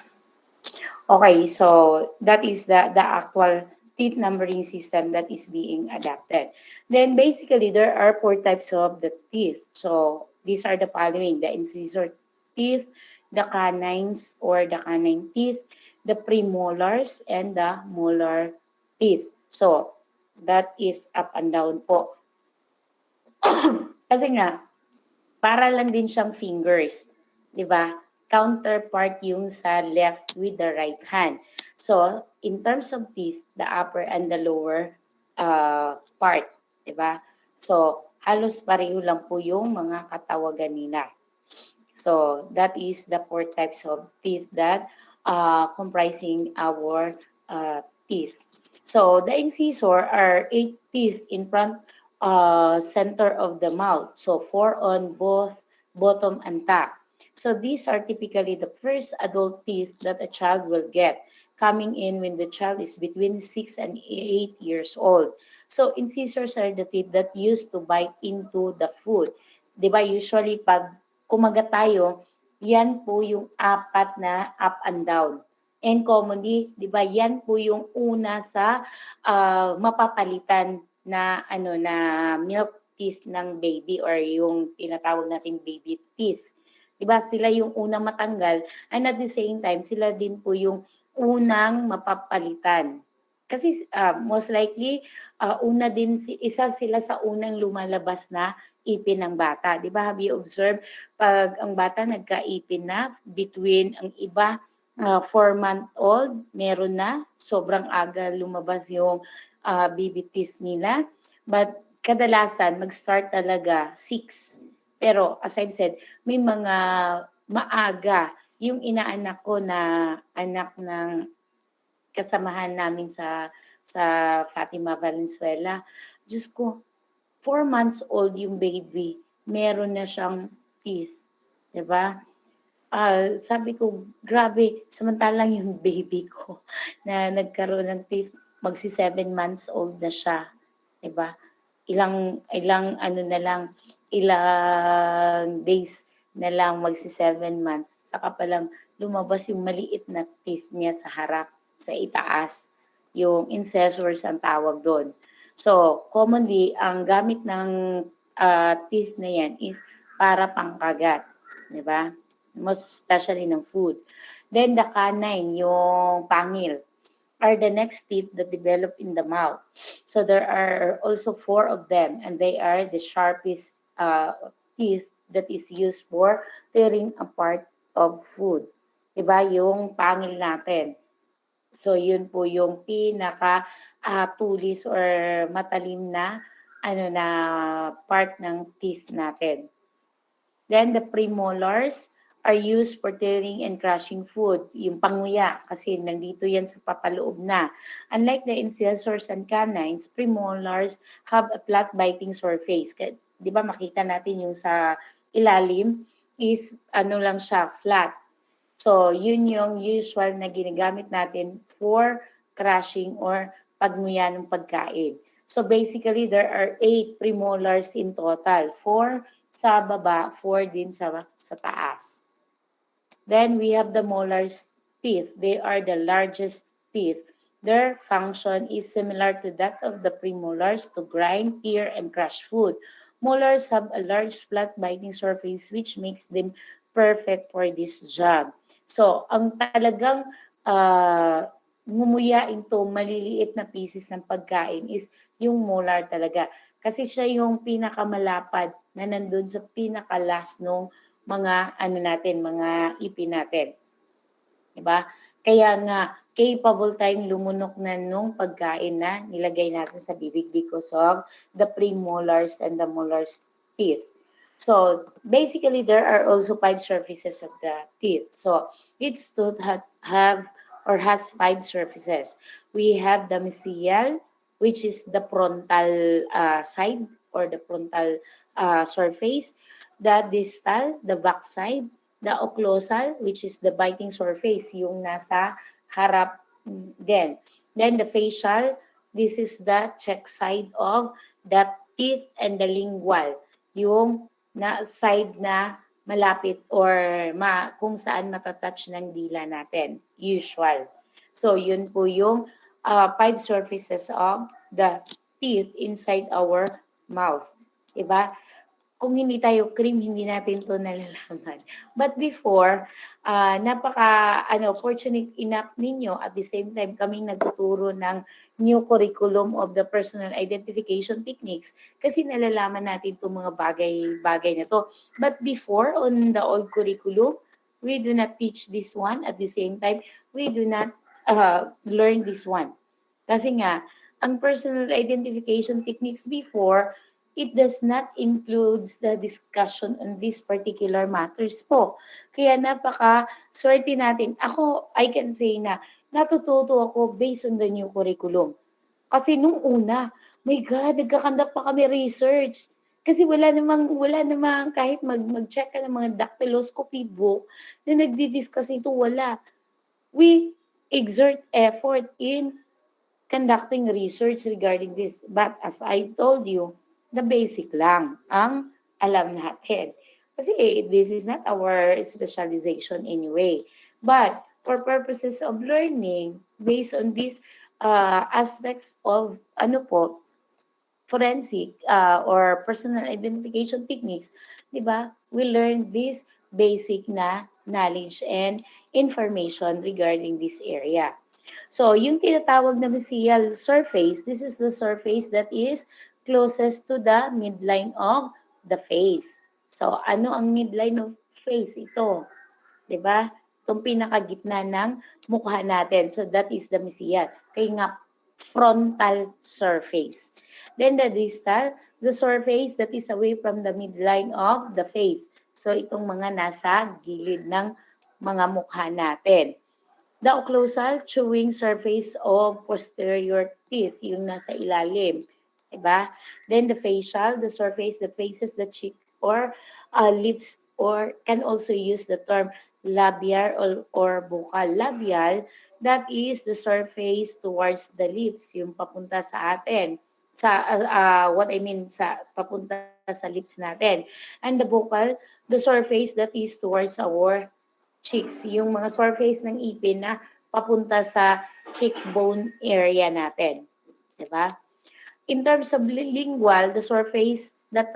Okay, so that is the actual teeth numbering system that is being adapted. Then basically there are 4 types of the teeth. So these are the following: the incisor teeth, the canines or the canine teeth, the premolars, and the molar teeth. So that is up and down po. Kasi nga, para lang din siyang fingers, di ba? Counterpart yung sa left with the right hand. So, in terms of teeth, the upper and the lower part, di ba? So, halos pareho lang po yung mga katawagan nila. So, that is the 4 types of teeth that comprising our teeth. So, the incisor are 8 teeth in front center of the mouth. So 4 on both bottom and top. So these are typically the first adult teeth that a child will get, coming in when the child is between 6 and 8 years old. So incisors are the teeth that used to bite into the food. 'Di ba usually pag kumagat tayo, yan po yung apat na up and down. And commonly, 'di ba, yan po yung una sa mapapalitan na na milk teeth ng baby or yung tinatawag nating baby teeth. 'Di ba sila yung unang matanggal and at the same time sila din po yung unang mapapalitan. Kasi most likely isa sila sa unang lumalabas na ipin ng bata. 'Di ba? Have you observed pag ang bata nagkaipin na between ang iba 4-month-old, meron na sobrang aga lumabas yung baby teeth nila. But kadalasan, mag-start talaga 6. Pero as I've said, may mga maaga. Yung inaanak ko na anak ng kasamahan namin sa Fatima Valenzuela, Diyos ko, 4 months old yung baby, meron na siyang teeth. Diba? Sabi ko, grabe, samantalang yung baby ko na nagkaroon ng teeth, magsi 7 months old na siya. Diba? Ilang days na lang magsi 7 months. Saka pa lang lumabas yung maliit na teeth niya sa harap, sa itaas. Yung incisors ang tawag doon. So, commonly, ang gamit ng teeth na yan is para pangkagat. Diba? Most especially ng food. Then the canine, yung pangil, are the next teeth that develop in the mouth. So there are also 4 of them, and they are the sharpest teeth that is used for tearing apart of food. Diba? Yung pangil natin. So yun po yung pinaka tulis or matalim na na part ng teeth natin. Then the premolars are used for tearing and crushing food, yung panguya, kasi nandito yan sa papaloob na. Unlike the incisors and canines, premolars have a flat biting surface. Di ba makita natin yung sa ilalim, is ano lang siya, flat. So, yun yung usual na ginagamit natin for crushing or pagmuya ng pagkain. So, basically, there are 8 premolars in total. 4 sa baba, 4 din sa taas. Then we have the molars teeth. They are the largest teeth. Their function is similar to that of the premolars to grind, tear, and crush food. Molars have a large flat biting surface which makes them perfect for this job. So, ang talagang ngumuya into maliliit na pieces ng pagkain is yung molar talaga. Kasi siya yung pinakamalapad na nandun sa pinaka-last nung mga ano natin, mga ipin natin. Diba? Kaya nga, capable tayong lumunok na nung pagkain na nilagay natin sa bibig because of the premolars and the molars teeth. So, basically, there are also 5 surfaces of the teeth. So, each tooth have or has 5 surfaces. We have the mesial, which is the frontal side or the frontal surface, the distal, the back side, the occlusal, which is the biting surface, yung nasa harap din. Then the facial, this is the cheek side of the teeth, and the lingual, yung na side na malapit or kung saan matatouch ng dila natin, usual. So yun po yung 5 surfaces of the teeth inside our mouth. Diba? Kung hindi tayo cream, hindi natin to nalalaman. But before, fortunate enough ninyo, at the same time kaming nagtuturo ng new curriculum of the personal identification techniques kasi nalalaman natin itong mga bagay-bagay na to. But before, on the old curriculum, we do not teach this one. At the same time, we do not learn this one. Kasi nga, ang personal identification techniques before, it does not includes the discussion on these particular matters po. Kaya napaka-swerte natin. Ako, I can say na natututo ako based on the new curriculum. Kasi nung una, my God, nagkakandak pa kami research. Kasi wala namang kahit mag-check ka ng mga dactyloscopy book na nagdi-discuss ito, wala. We exert effort in conducting research regarding this. But as I told you, the basic lang ang alam natin. Kasi this is not our specialization anyway. But for purposes of learning, based on these aspects of forensic or personal identification techniques, di ba? We learn this basic na knowledge and information regarding this area. So, yung tinatawag na mesial surface, this is the surface that is closest to the midline of the face. So, ano ang midline of face? Ito, di ba? Itong pinakagitna ng mukha natin. So, that is the mesial. Kaya nga, frontal surface. Then the distal, the surface that is away from the midline of the face. So, itong mga nasa gilid ng mga mukha natin. The occlusal, chewing surface of posterior teeth, yung nasa ilalim. Diba? Then the facial, the surface that faces the cheek or lips, or can also use the term labial or buccal. Labial, that is the surface towards the lips, yung papunta sa atin. What I mean, papunta sa lips natin. And the buccal, the surface that is towards our cheeks, yung mga surface ng ipin na papunta sa cheekbone area natin. Diba? In terms of lingual, the surface that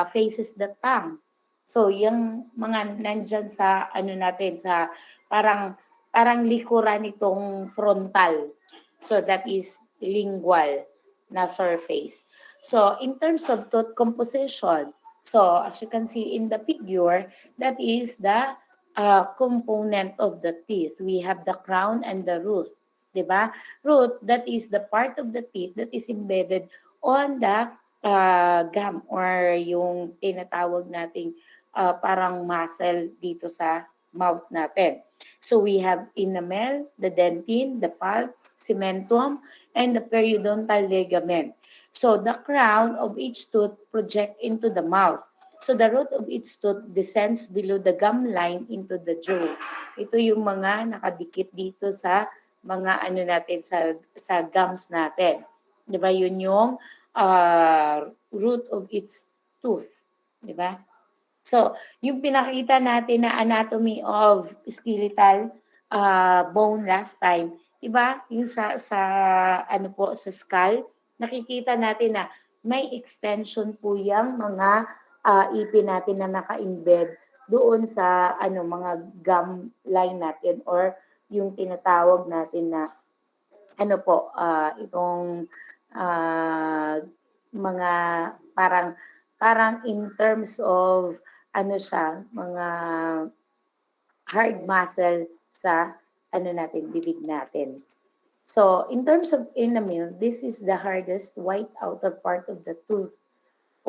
faces the tongue. So, yung mga nandyan sa natin, sa parang likuran itong frontal. So, that is lingual na surface. So, in terms of tooth composition, so as you can see in the figure, that is the component of the teeth. We have the crown and the root. Diba? Root, that is the part of the teeth that is embedded on the gum or yung tinatawag nating parang muscle dito sa mouth natin. So we have enamel, the dentin, the pulp, cementum, and the periodontal ligament. So the crown of each tooth project into the mouth. So the root of its tooth descends below the gum line into the jaw. Ito yung mga nakadikit dito sa mga ano natin sa gums natin. 'Di ba? Yun yung root of its tooth, 'di ba? So, yung pinakita natin na anatomy of skeletal bone last time, 'di ba? Yung sa ano po sa skull, nakikita natin na may extension po yung mga ipin natin na naka-embed doon sa ano mga gum line natin or yung tinatawag natin na ano po itong mga parang parang in terms of ano siya, mga hard muscle sa ano natin, bibig natin. So, in terms of enamel, this is the hardest white outer part of the tooth.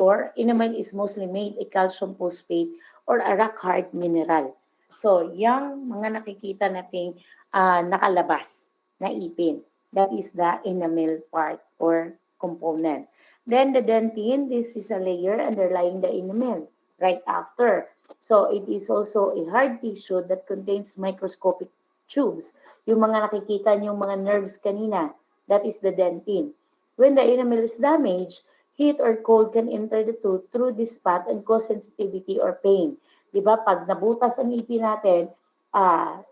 Or enamel is mostly made a calcium phosphate or a rock hard mineral. So, yung mga nakikita nating nakalabas na ipin, that is the enamel part or component. Then the dentin, this is a layer underlying the enamel right after. So, it is also a hard tissue that contains microscopic tubes. Yung mga nakikita niyong mga nerves kanina, that is the dentin. When the enamel is damaged, heat or cold can enter the tooth through this spot and cause sensitivity or pain. 'Di ba? Pag nabutas ang ipin natin,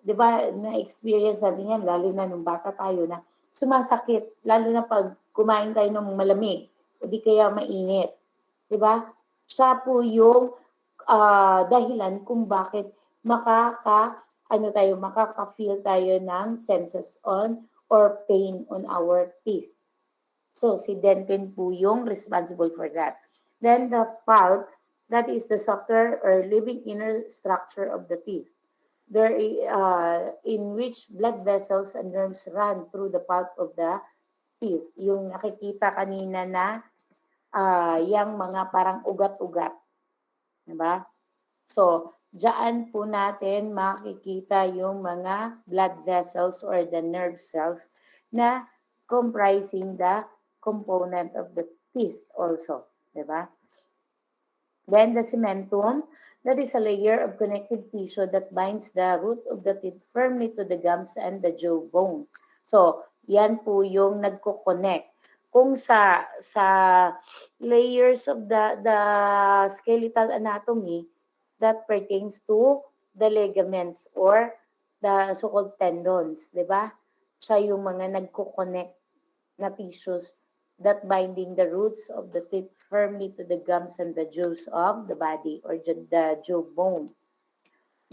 'di ba, na-experience natin yan, lalo na nung bata tayo na sumasakit, lalo na pag kumain tayo ng malamig o di kaya mainit. 'Di ba? Siya po yung dahilan kung bakit makaka-feel tayo ng senses on or pain on our teeth. So, si dentin po yung responsible for that. Then the pulp, that is the softer or living inner structure of the teeth. There, in which blood vessels and nerves run through the pulp of the teeth. Yung nakikita kanina na yung mga parang ugat-ugat. Diba? So, diyan po natin makikita yung mga blood vessels or the nerve cells na comprising the component of the teeth also. Diba? Then the cementum, that is a layer of connective tissue that binds the root of the teeth firmly to the gums and the jawbone. So, yan po yung nagko-connect. Kung sa layers of the skeletal anatomy, that pertains to the ligaments or the so-called tendons, di ba? Siya yung mga nagko-connect na tissues that binding the roots of the teeth firmly to the gums and the jaws of the body or the jawbone.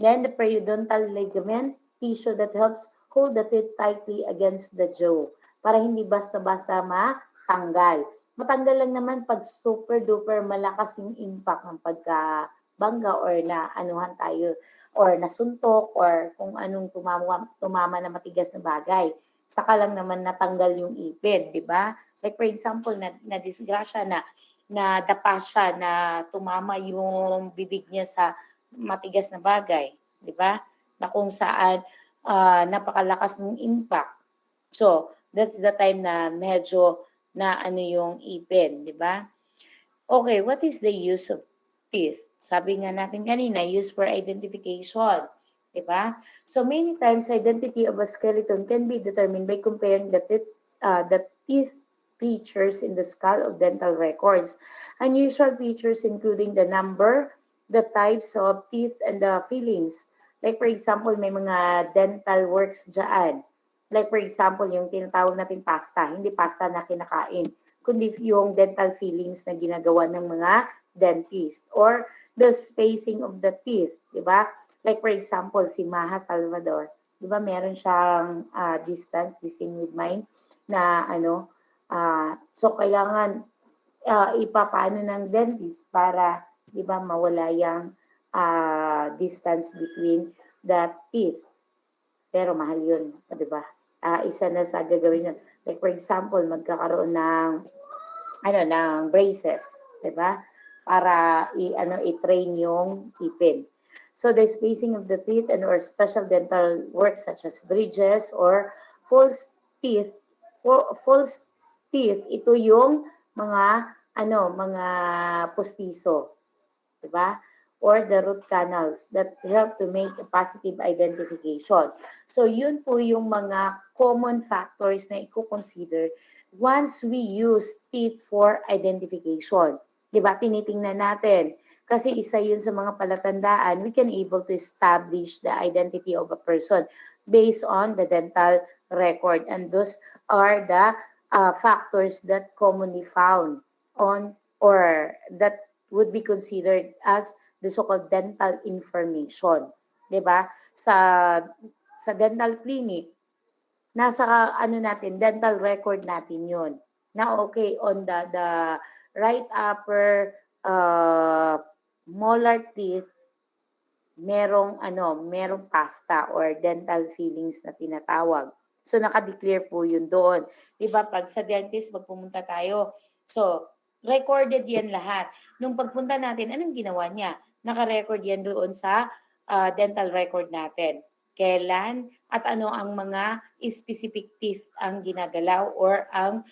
Then the periodontal ligament, tissue that helps hold the teeth tightly against the jaw para hindi basta-basta matanggal. Matanggal lang naman pag super duper malakas yung impact ng pagkabangga or na anuhan tayo or nasuntok or kung anong tumama na matigas na bagay. Saka lang naman natanggal yung ipin, di ba? Like for example, na disgrasya na dapa siya na tumama yung bibig niya sa matigas na bagay, di ba? Na kung saan napakalakas ng impact. So, that's the time na medyo na ano yung ipin, di ba? Okay, what is the use of teeth? Sabi nga natin kanina, use for identification, di ba? So, many times, identity of a skeleton can be determined by comparing the teeth features in the skull of dental records. Unusual features including the number, the types of teeth, and the fillings. Like for example, may mga dental works dyan. Like for example, yung tinatawag natin pasta, hindi pasta na kinakain, kundi yung dental fillings na ginagawa ng mga dentist. Or the spacing of the teeth, di ba? Like for example, si Maha Salvador, di ba meron siyang distance, the same with mine, na ano, so kailangan ipapaano ng dentist para 'di ba mawala yung distance between the teeth. Pero mahal 'yun, 'di ba? Isa na sa gagawin yun. Like for example, magkakaroon ng braces, 'di ba? Para i-train yung ipin. So the spacing of the teeth and or special dental work such as bridges or false teeth, ito yung mga mga postiso, diba? Or the root canals that help to make a positive identification. So yun po yung mga common factors na i-consider once we use teeth for identification. Diba? Tinitingnan natin. Kasi isa yun sa mga palatandaan, we can able to establish the identity of a person based on the dental record. And those are the factors that commonly found on or that would be considered as the so-called dental information. 'Di ba? Sa dental clinic, nasa ano natin, dental record natin 'yon. Na okay, on the right upper molar teeth, merong pasta or dental fillings na tinatawag. So naka-declare po 'yun doon. 'Di ba pag sa dentist pag pumunta tayo, so recorded 'yan lahat. Nung pagpunta natin, anong ginawa niya? Naka-record 'yan doon sa dental record natin. Kailan at ano ang mga specific teeth ang ginagalaw or ang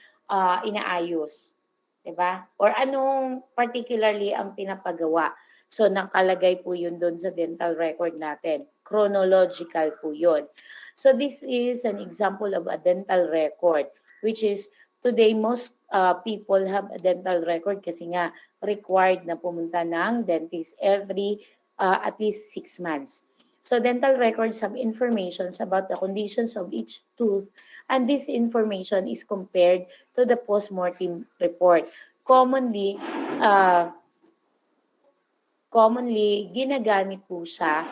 inaayos. 'Di ba? Or anong particularly ang pinapagawa. So nakalagay po yun doon sa dental record natin. Chronological po yun. So this is an example of a dental record, which is today most people have a dental record kasi nga required na pumunta ng dentist every at least 6 months. So dental records have informations about the conditions of each tooth, and this information is compared to the post-mortem report. Commonly ginagamit po siya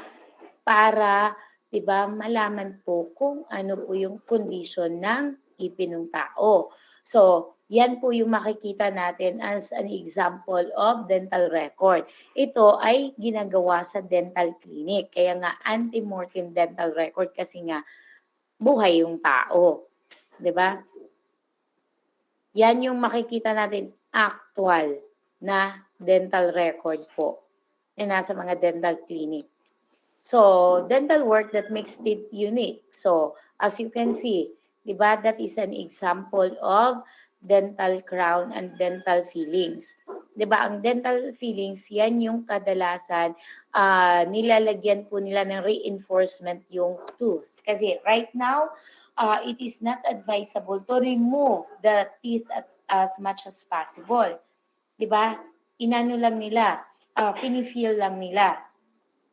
para 'di ba malaman po kung ano po yung condition ng ipin ng tao. So, yan po yung makikita natin as an example of dental record. Ito ay ginagawa sa dental clinic. Kaya nga antemortem dental record kasi nga buhay yung tao. 'Di ba? Yan yung makikita natin actual na dental record po na nasa mga dental clinic. So, dental work that makes teeth unique. So, as you can see, di ba, that is an example of dental crown and dental fillings. Di ba, ang dental fillings, yan yung kadalasan nilalagyan po nila ng reinforcement yung tooth. Kasi right now, it is not advisable to remove the teeth as much as possible. Di ba? Inano lang nila, finifill lang nila.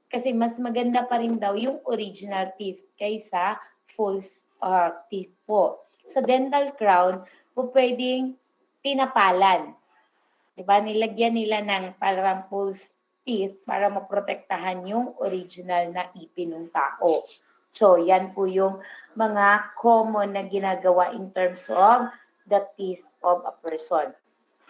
Kasi mas maganda pa rin daw yung original teeth kaysa false teeth po. Sa dental crown, po pwedeng tinapalan. Diba? Nilagyan nila ng parang false teeth para maprotektahan yung original na ipin ng tao. So, yan po yung mga common na ginagawa in terms of the teeth of a person.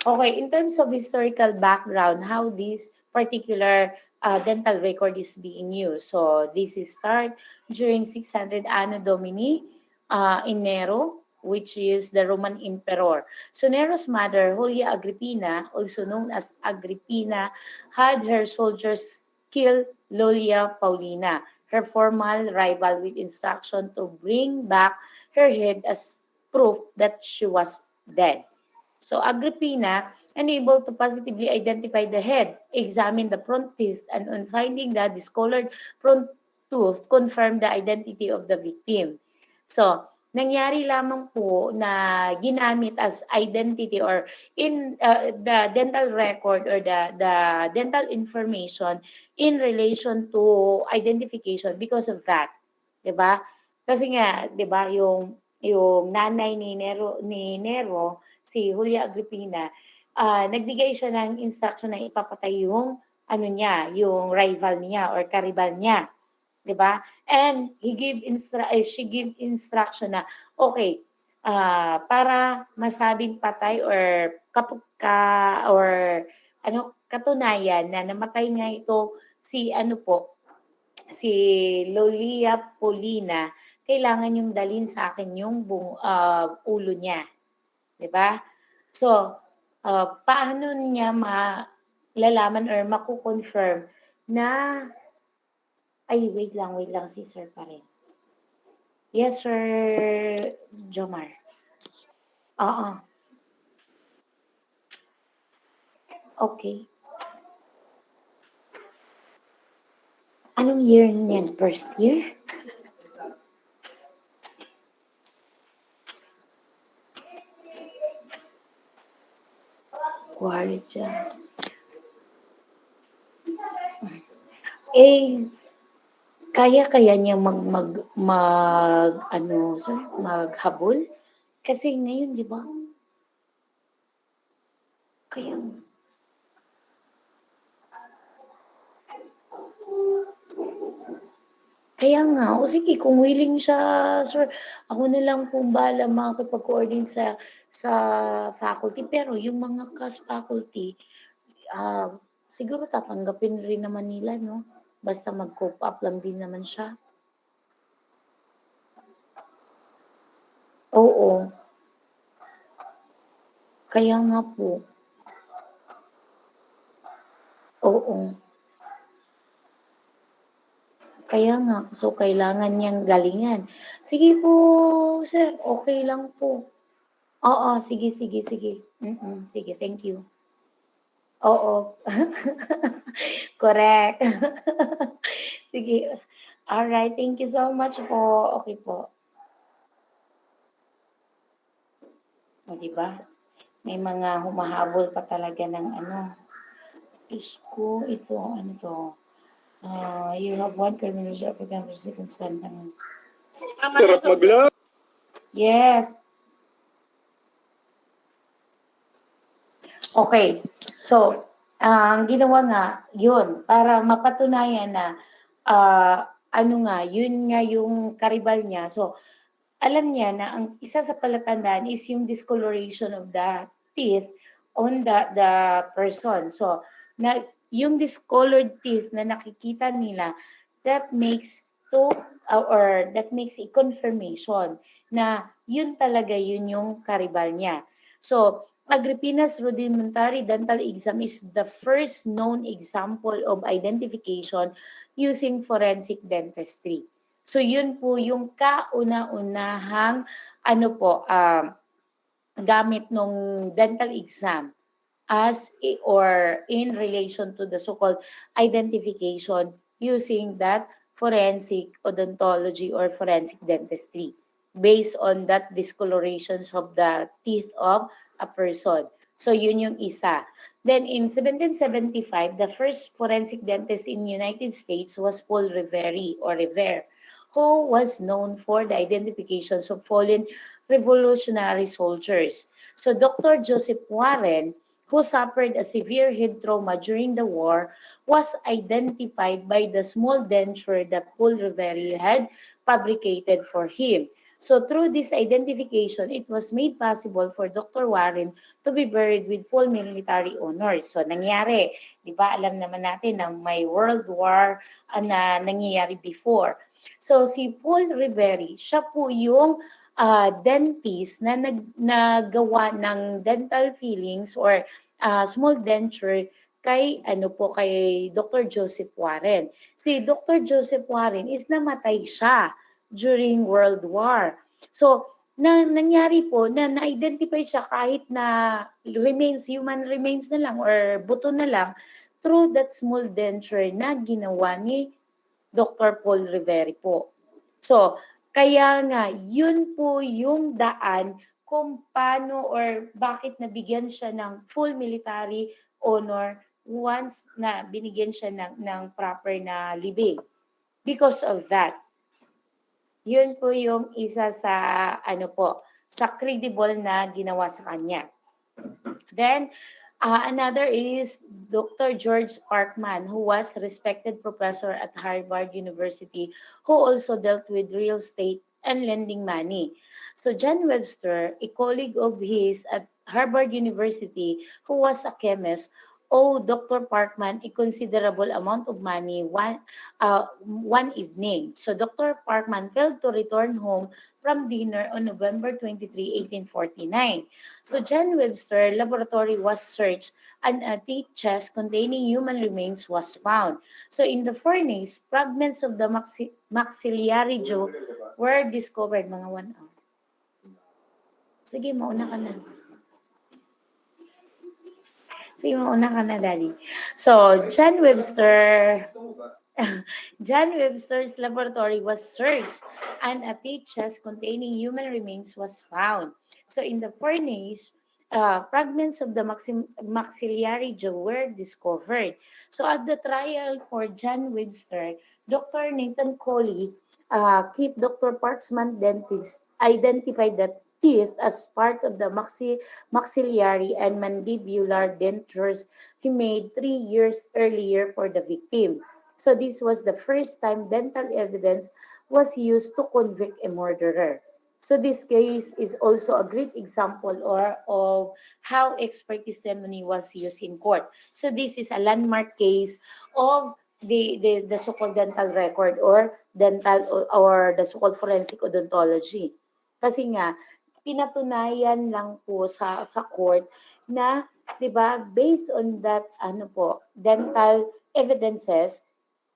Okay, in terms of historical background, how this particular dental record is being used. So this is start during 600 Anno Domini in Nero, which is the Roman emperor. So Nero's mother, Julia Agrippina, also known as Agrippina, had her soldiers kill Julia Paulina, her former rival, with instruction to bring back her head as proof that she was dead. So Agrippina, unable to positively identify the head, examined the front teeth, and on finding the discolored front tooth, confirmed the identity of the victim. So, nangyari lamang po na ginamit as identity or in the dental record or the dental information in relation to identification because of that. 'Di ba? Kasi nga, 'di ba, yung nanay ni Nero si Julia Agrippina, nagbigay siya ng instruction na ipapatay yung ano niya, yung rival niya or karibal niya, 'di ba? And she gave instruction na okay, para masabing patay or or katunayan na namatay nga ito si si Lolia Polina, kailangan yung dalhin sa akin yung ulo niya. 'Di ba? So, paano niya malalaman or mako-confirm na ay wait lang si sir pa rin. Yes, Sir Jomar. Oo. Okay. Anong year niyan? First year? Kwarta. Eh, kaya niya maghabol? Kasi ngayon, di ba? Kaya, kaya nga, o sige, kung willing siya, sir, ako na lang kung bahala makikipag-coordinate sa faculty. Pero yung mga cast faculty, siguro tatanggapin rin naman nila, no? Basta mag-cope up lang din naman siya. Oo. Kaya nga po. Oo. Kaya nga. So, kailangan niyang galingan. Sige po, sir. Okay lang po. Oo. Sige, sige, sige. Sige, thank you. Oo. Correct. Sige. Alright. Thank you so much po. Okay po. O, diba? May mga humahabol pa talaga ng ano. Diyos ko, ito, ano to? You have one criminal applicant for consent. Sarap maglaro. Yes. Okay. So, ang ginawa nga, yun, para mapatunayan na, ano nga, yun nga yung karibal niya. So, alam niya na ang isa sa palatandaan is yung discoloration of the teeth on the person. So, yung discolored teeth na nakikita nila, that makes a confirmation na yun talaga yun yung karibal niya. So, Agripina's rudimentary dental exam is the first known example of identification using forensic dentistry. So yun po yung kauna-unahang gamit nung dental exam or in relation to the so-called identification using that forensic odontology or forensic dentistry based on that discolorations of the teeth of a person. So yun yung isa. Then in 1775, the first forensic dentist in United States was Paul Revere, who was known for the identifications of fallen revolutionary soldiers. So Dr. Joseph Warren, who suffered a severe head trauma during the war, was identified by the small denture that Paul Revere had fabricated for him. So through this identification, it was made possible for Dr. Warren to be buried with full military honors. So nangyari, di ba alam naman natin na may World War na nangyayari before. So si Paul Revere, siya po yung dentist na nagawa ng dental fillings or small denture kay Dr. Joseph Warren. Si Dr. Joseph Warren is namatay siya during World War. So, nangyari po na na-identify siya kahit na human remains na lang or buto na lang through that small denture na ginawa ni Dr. Paul Revere po. So, kaya nga, yun po yung daan kung paano or bakit nabigyan siya ng full military honor once na binigyan siya ng proper na libing. Because of that. Yun po yung isa sa sa credible na ginawa sa kanya. Then another is Dr. George Parkman, who was respected professor at Harvard University, who also dealt with real estate and lending money. So John Webster, a colleague of his at Harvard University, who was a chemist, owed Dr. Parkman a considerable amount of money one evening. So Dr. Parkman failed to return home from dinner on November 23, 1849. So John Webster laboratory was searched and a teeth chest containing human remains was found. So in the furnace, fragments of the maxillary jaw were discovered. Mga 1 hour. Sige, mauna ka na. Sige, mauna ka na, Daddy. So, John Webster, John Webster's laboratory was searched and a tea chest containing human remains was found. So in the furnace, fragments of the maxillary jaw were discovered. So at the trial for John Webster, Dr. Nathan Coley, keep Dr. Parksman dentist, identified the teeth as part of the maxillary and mandibular dentures he made 3 years earlier for the victim. So this was the first time dental evidence was used to convict a murderer. So this case is also a great example of how expert testimony was used in court. So this is a landmark case of the so-called dental record or dental or the so-called forensic odontology. Kasi nga, pinatunayan lang po sa court na 'di ba, based on that ano po, dental evidences,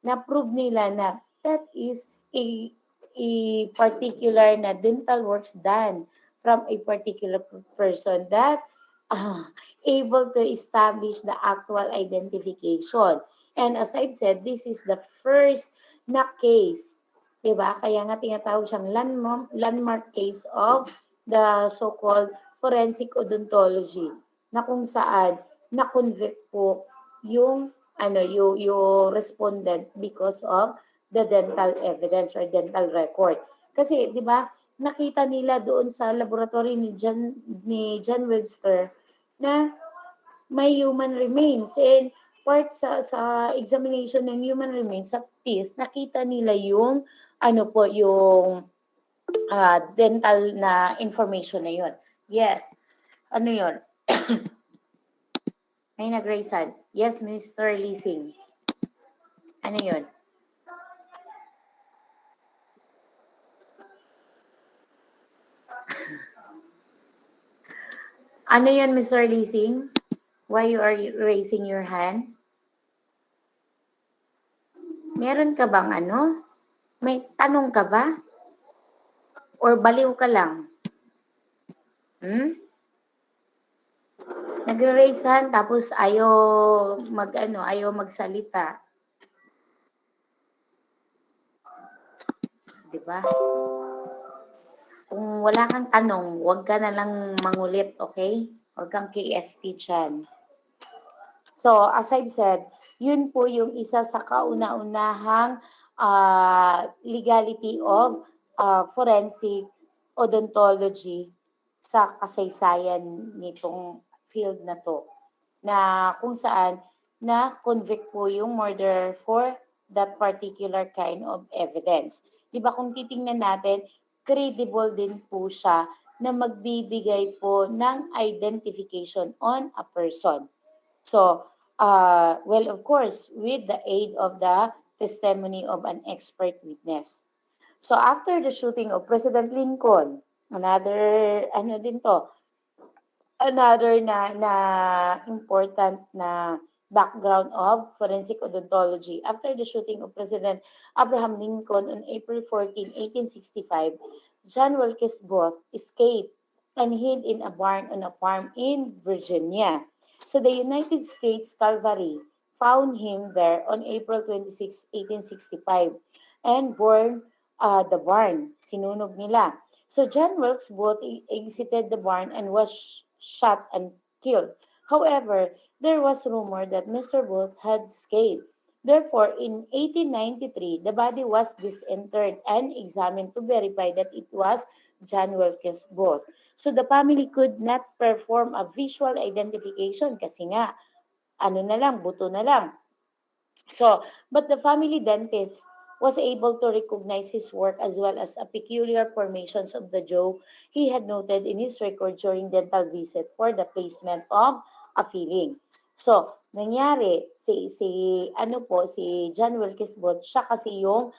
na-prove nila na that is a particular na dental works done from a particular person that uh, able to establish the actual identification. And as I've said, this is the first na case, 'di ba? Kaya nga tinatawag siyang landmark case of the so-called forensic odontology na kung saan na-convict po yung yung respondent because of the dental evidence or dental record. Kasi 'di ba, nakita nila doon sa laboratory ni John Webster na may human remains and part sa examination ng human remains sa teeth, nakita nila yung yung dental na information na yun. Yes. Ano yun? May nag-raise hand. Yes, Mr. Leasing. Ano yun? Ano yun, Mr. Leasing? Why you are raising your hand? Meron ka bang ano? May tanong ka ba? Or baliw ka lang? Nagre-raise hand tapos ayaw magsalita. 'Di ba? Kung wala kang tanong, huwag ka na lang mangulit, okay? Huwag kang KST dyan. So, as I've said, yun po yung isa sa kauna-unahang legality of forensic odontology sa kasaysayan nitong field na to. Na kung saan na-convict po yung murderer for that particular kind of evidence. Di ba kung titingnan natin, credible din po siya na magbibigay po ng identification on a person. So, well, of course, with the aid of the testimony of an expert witness. So, after the shooting of President Lincoln, another na important na background of forensic odontology. After the shooting of President Abraham Lincoln on April 14, 1865, John Wilkes Booth escaped and hid in a barn on a farm in Virginia. So the United States Cavalry found him there on April 26, 1865 and burned the barn. Sinunog nila. So John Wilkes Booth exited the barn and was shot and killed. However, there was rumor that Mr. Booth had escaped. Therefore, in 1893, the body was disinterred and examined to verify that it was John Wilkes Booth. So the family could not perform a visual identification kasi nga, buto na lang. So, but the family dentist was able to recognize his work as well as a peculiar formations of the jaw he had noted in his record during dental visit for the placement of a filling. So, nangyari si John Wilkes Booth, siya kasi yung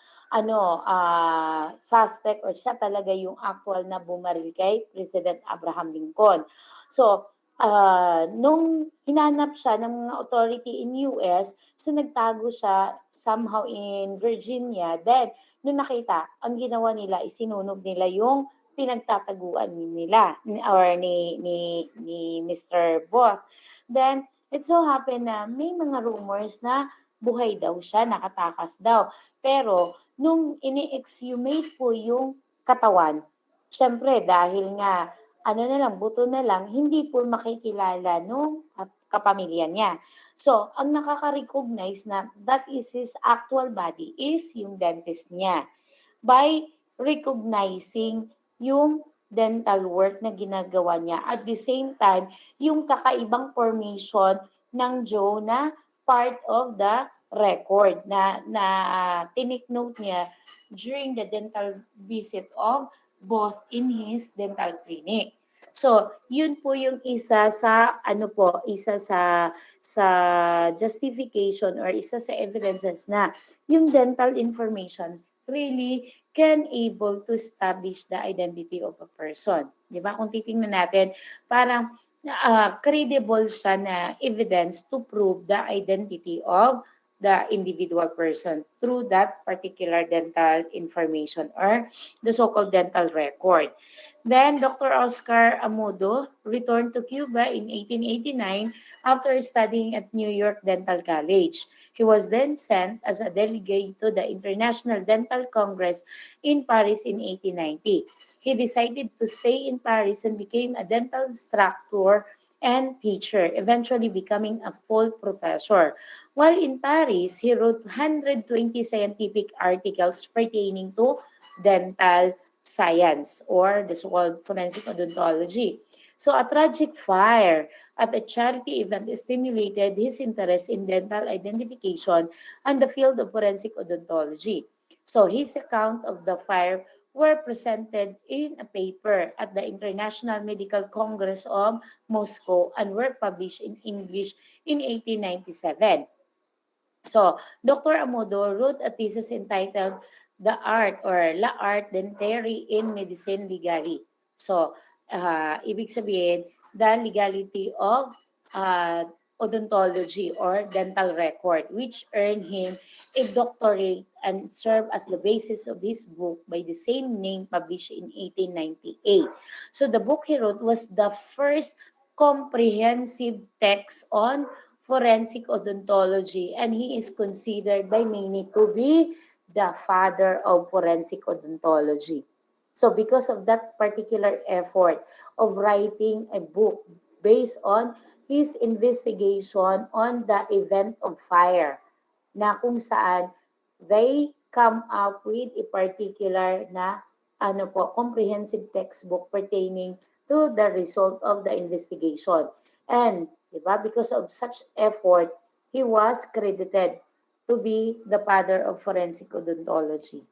suspect or siya talaga yung actual na bumaril kay President Abraham Lincoln. So, nung hinanap siya ng mga authority in US, so nagtago siya somehow in Virginia. Then, nung nakita, ang ginawa nila, isinunog nila yung pinagtataguan nila or ni Mr. Booth. Then, it so happened na may mga rumors na buhay daw siya, nakatakas daw. Pero nung ini-exhumate po yung katawan, syempre dahil nga ano na lang, buto na lang, hindi po makikilala nung kapamilya niya. So, ang nakaka-recognize na that is his actual body is yung dentist niya by recognizing yung dental work na ginagawa niya. At the same time, yung kakaibang formation ng Joe na part of the record na tinik note niya during the dental visit of both in his dental clinic. So, yun po yung isa sa sa justification or isa sa evidences na yung dental information really can able to establish the identity of a person. 'Di ba? Kung titingnan natin, parang credible siya na evidence to prove the identity of the individual person through that particular dental information or the so-called dental record. Then, Dr. Oscar Amudo returned to Cuba in 1889 after studying at New York Dental College. He was then sent as a delegate to the International Dental Congress in Paris in 1890. He decided to stay in Paris and became a dental instructor and teacher, eventually becoming a full professor. While in Paris, he wrote 120 scientific articles pertaining to dental science or the so-called forensic odontology. So a tragic fire at a charity event stimulated his interest in dental identification and the field of forensic odontology. So his account of the fire were presented in a paper at the International Medical Congress of Moscow and were published in English in 1897. So, Dr. Amodo wrote a thesis entitled The Art or La Art Dentary in Medicine Legally. So, ibig sabihin, the legality of uh, odontology or dental record, which earned him a doctorate and served as the basis of his book by the same name published in 1898. So, the book he wrote was the first comprehensive text on forensic odontology, and he is considered by many to be the father of forensic odontology. So because of that particular effort of writing a book based on his investigation on the event of fire, na kung saan they come up with a particular na comprehensive textbook pertaining to the result of the investigation. And, di ba, because of such effort, he was credited to be the father of forensic odontology.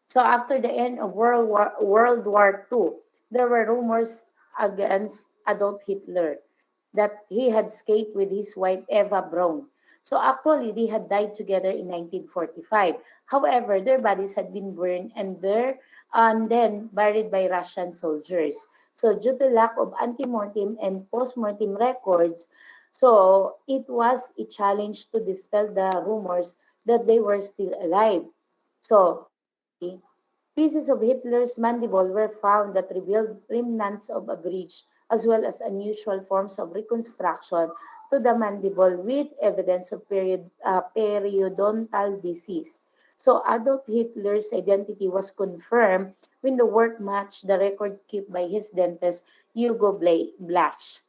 So after the end of World War II, there were rumors against Adolf Hitler that he had escaped with his wife Eva Braun. So actually, they had died together in 1945. However, their bodies had been burned and then buried by Russian soldiers. So due to lack of ante-mortem and post-mortem records, so it was a challenge to dispel the rumors that they were still alive. So pieces of Hitler's mandible were found that revealed remnants of a breach as well as unusual forms of reconstruction to the mandible with evidence of periodontal disease. So Adolf Hitler's identity was confirmed when the work matched the record kept by his dentist Hugo Blasch.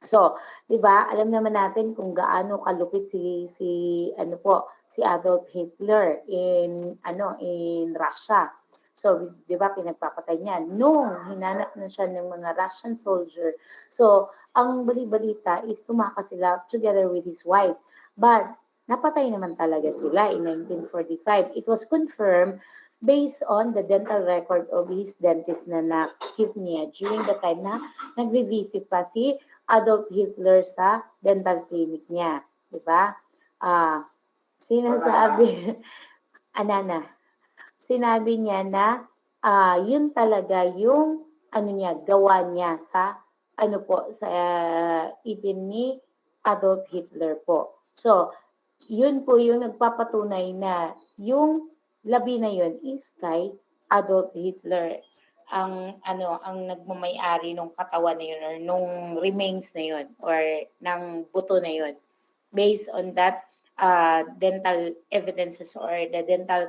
So, 'di ba, alam naman natin kung gaano kalupit si Adolf Hitler in Russia. So, 'di ba, pinagpapatay niya nung hinanap na siya ng mga Russian soldier. So, ang bali-balita is tumakas sila together with his wife. But napatay naman talaga sila in 1945. It was confirmed based on the dental record of his dentist na nakip niya during the time na nagvi-visit pa si Adolf Hitler sa dental clinic niya, 'di ba? Sinasabi Anana, sinabi niya na yun talaga yung gawa niya sa ipin ni Adolf Hitler po. So, yun po yung nagpapatunay na yung labi na yun is kay Adolf Hitler ang nagmamay-ari nung katawan na yun or nung remains na yun or ng buto na yun based on that dental evidences or the dental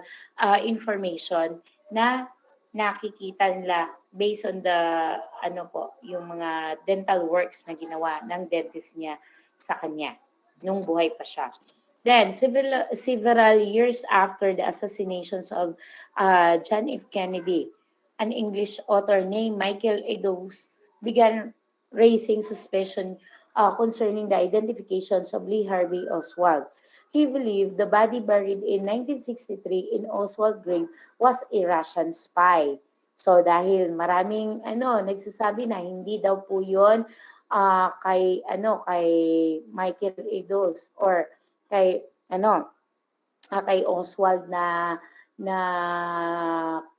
information na nakikita nila based on the yung mga dental works na ginawa ng dentist niya sa kanya nung buhay pa siya. Then, several years after the assassinations of John F. Kennedy, an English author named Michael Eddowes began raising suspicion concerning the identifications of Lee Harvey Oswald. He believed the body buried in 1963 in Oswald grave was a Russian spy. So dahil maraming nagsasabi na hindi daw po 'yon kay Michael Eddowes or kay kay Oswald na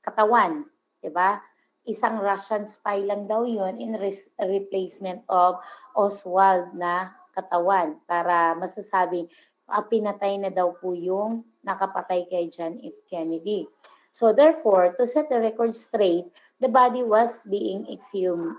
katawan, 'di ba? Isang Russian spy lang daw 'yon in replacement of Oswald na katawan para masasabing pinatay na daw po yung nakapatay kay John F. Kennedy. So therefore, to set the record straight, the body was being exhumed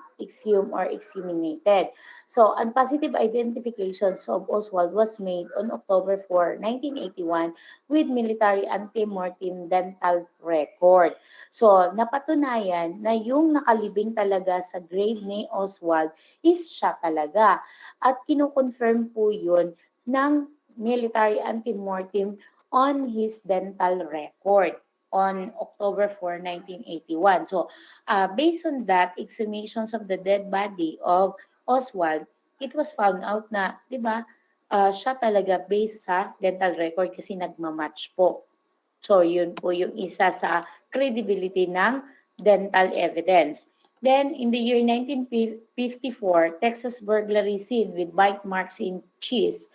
or exhumated. So, a positive identifications of Oswald was made on October 4, 1981 with military anti-mortem dental record. So, napatunayan na yung nakalibing talaga sa grave ni Oswald is siya talaga. At kinukonfirm po yun ng military anti-mortem on his dental record on October 4, 1981. So, based on that, exhumations of the dead body of Oswald, it was found out na, di ba, siya talaga based sa dental record kasi nagmamatch po. So, yun po yung isa sa credibility ng dental evidence. Then, in the year 1954, Texas burglary scene with bite marks in cheese,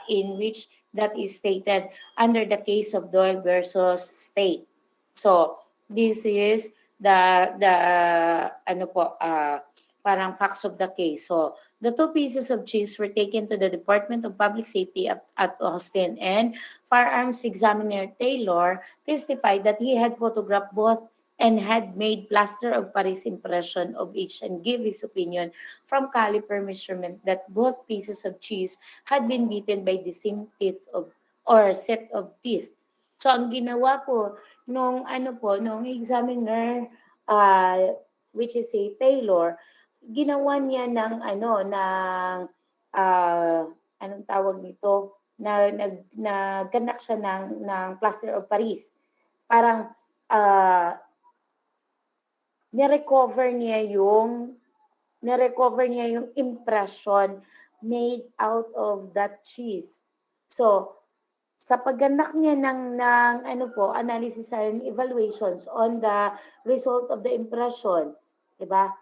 in which that is stated under the case of Doyle versus State. So, this is the parang facts of the case. So, the 2 pieces of cheese were taken to the Department of Public Safety at Austin, and firearms examiner Taylor testified that he had photographed both and had made plaster of Paris impression of each and gave his opinion from caliper measurement that both pieces of cheese had been beaten by the same teeth or set of teeth. So ang ginawa po nung examiner which is a Taylor, ginawa niya ng anong tawag nito, nagganak siya ng plaster of Paris. Parang na-recover niya yung impression made out of that cheese. So, sa pagganak niya ng analysis and evaluations on the result of the impression, 'di ba?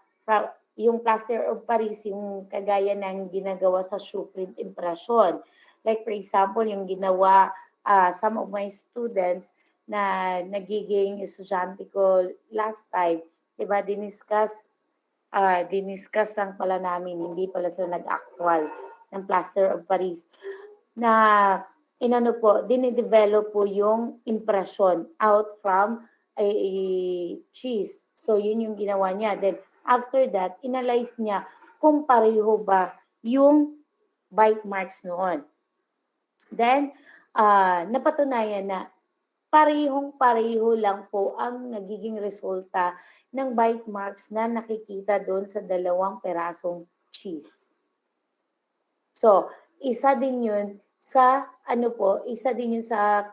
Yung plaster of Paris, yung kagaya ng ginagawa sa shoe print impression. Like for example, yung ginawa some of my students na nagiging estudyante ko last time, 'di ba, diniscuss lang pala namin, hindi pala sila nag-actual ng plaster of Paris na dinidevelop po yung impression out from a cheese. So, yun yung ginawa niya. Then, after that, analyze niya kung pareho ba yung bite marks noon. Then, napatunayan na parehong-pareho lang po ang nagiging resulta ng bite marks na nakikita doon sa 2 perasong cheese. So, isa din yun sa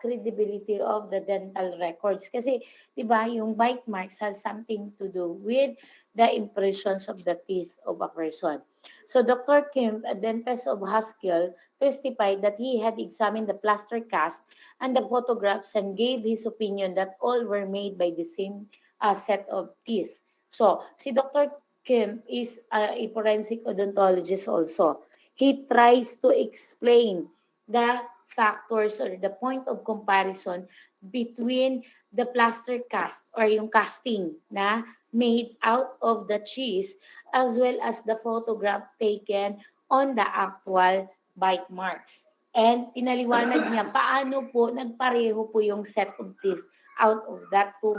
credibility of the dental records. Kasi, di ba, yung bite marks has something to do with the impressions of the teeth of a person. So, Dr. Kemp, a dentist of Haskell, testified that he had examined the plaster cast and the photographs and gave his opinion that all were made by the same set of teeth. So, si Dr. Kemp is a forensic odontologist also. He tries to explain the factors or the point of comparison between the plaster cast or yung casting na made out of the cheese as well as the photograph taken on the actual bite marks. And pinaliwanag niya paano po nagpareho po yung set of teeth out of that 2